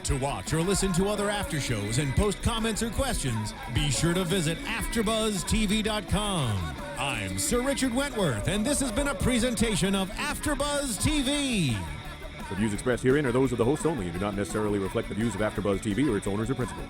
Speaker 6: To watch or listen to other after shows and post comments or questions, be sure to visit AfterBuzzTV.com. I'm Sir Richard Wentworth, and this has been a presentation of AfterBuzz TV.
Speaker 7: The views expressed herein are those of the hosts only and do not necessarily reflect the views of AfterBuzz TV or its owners or principals.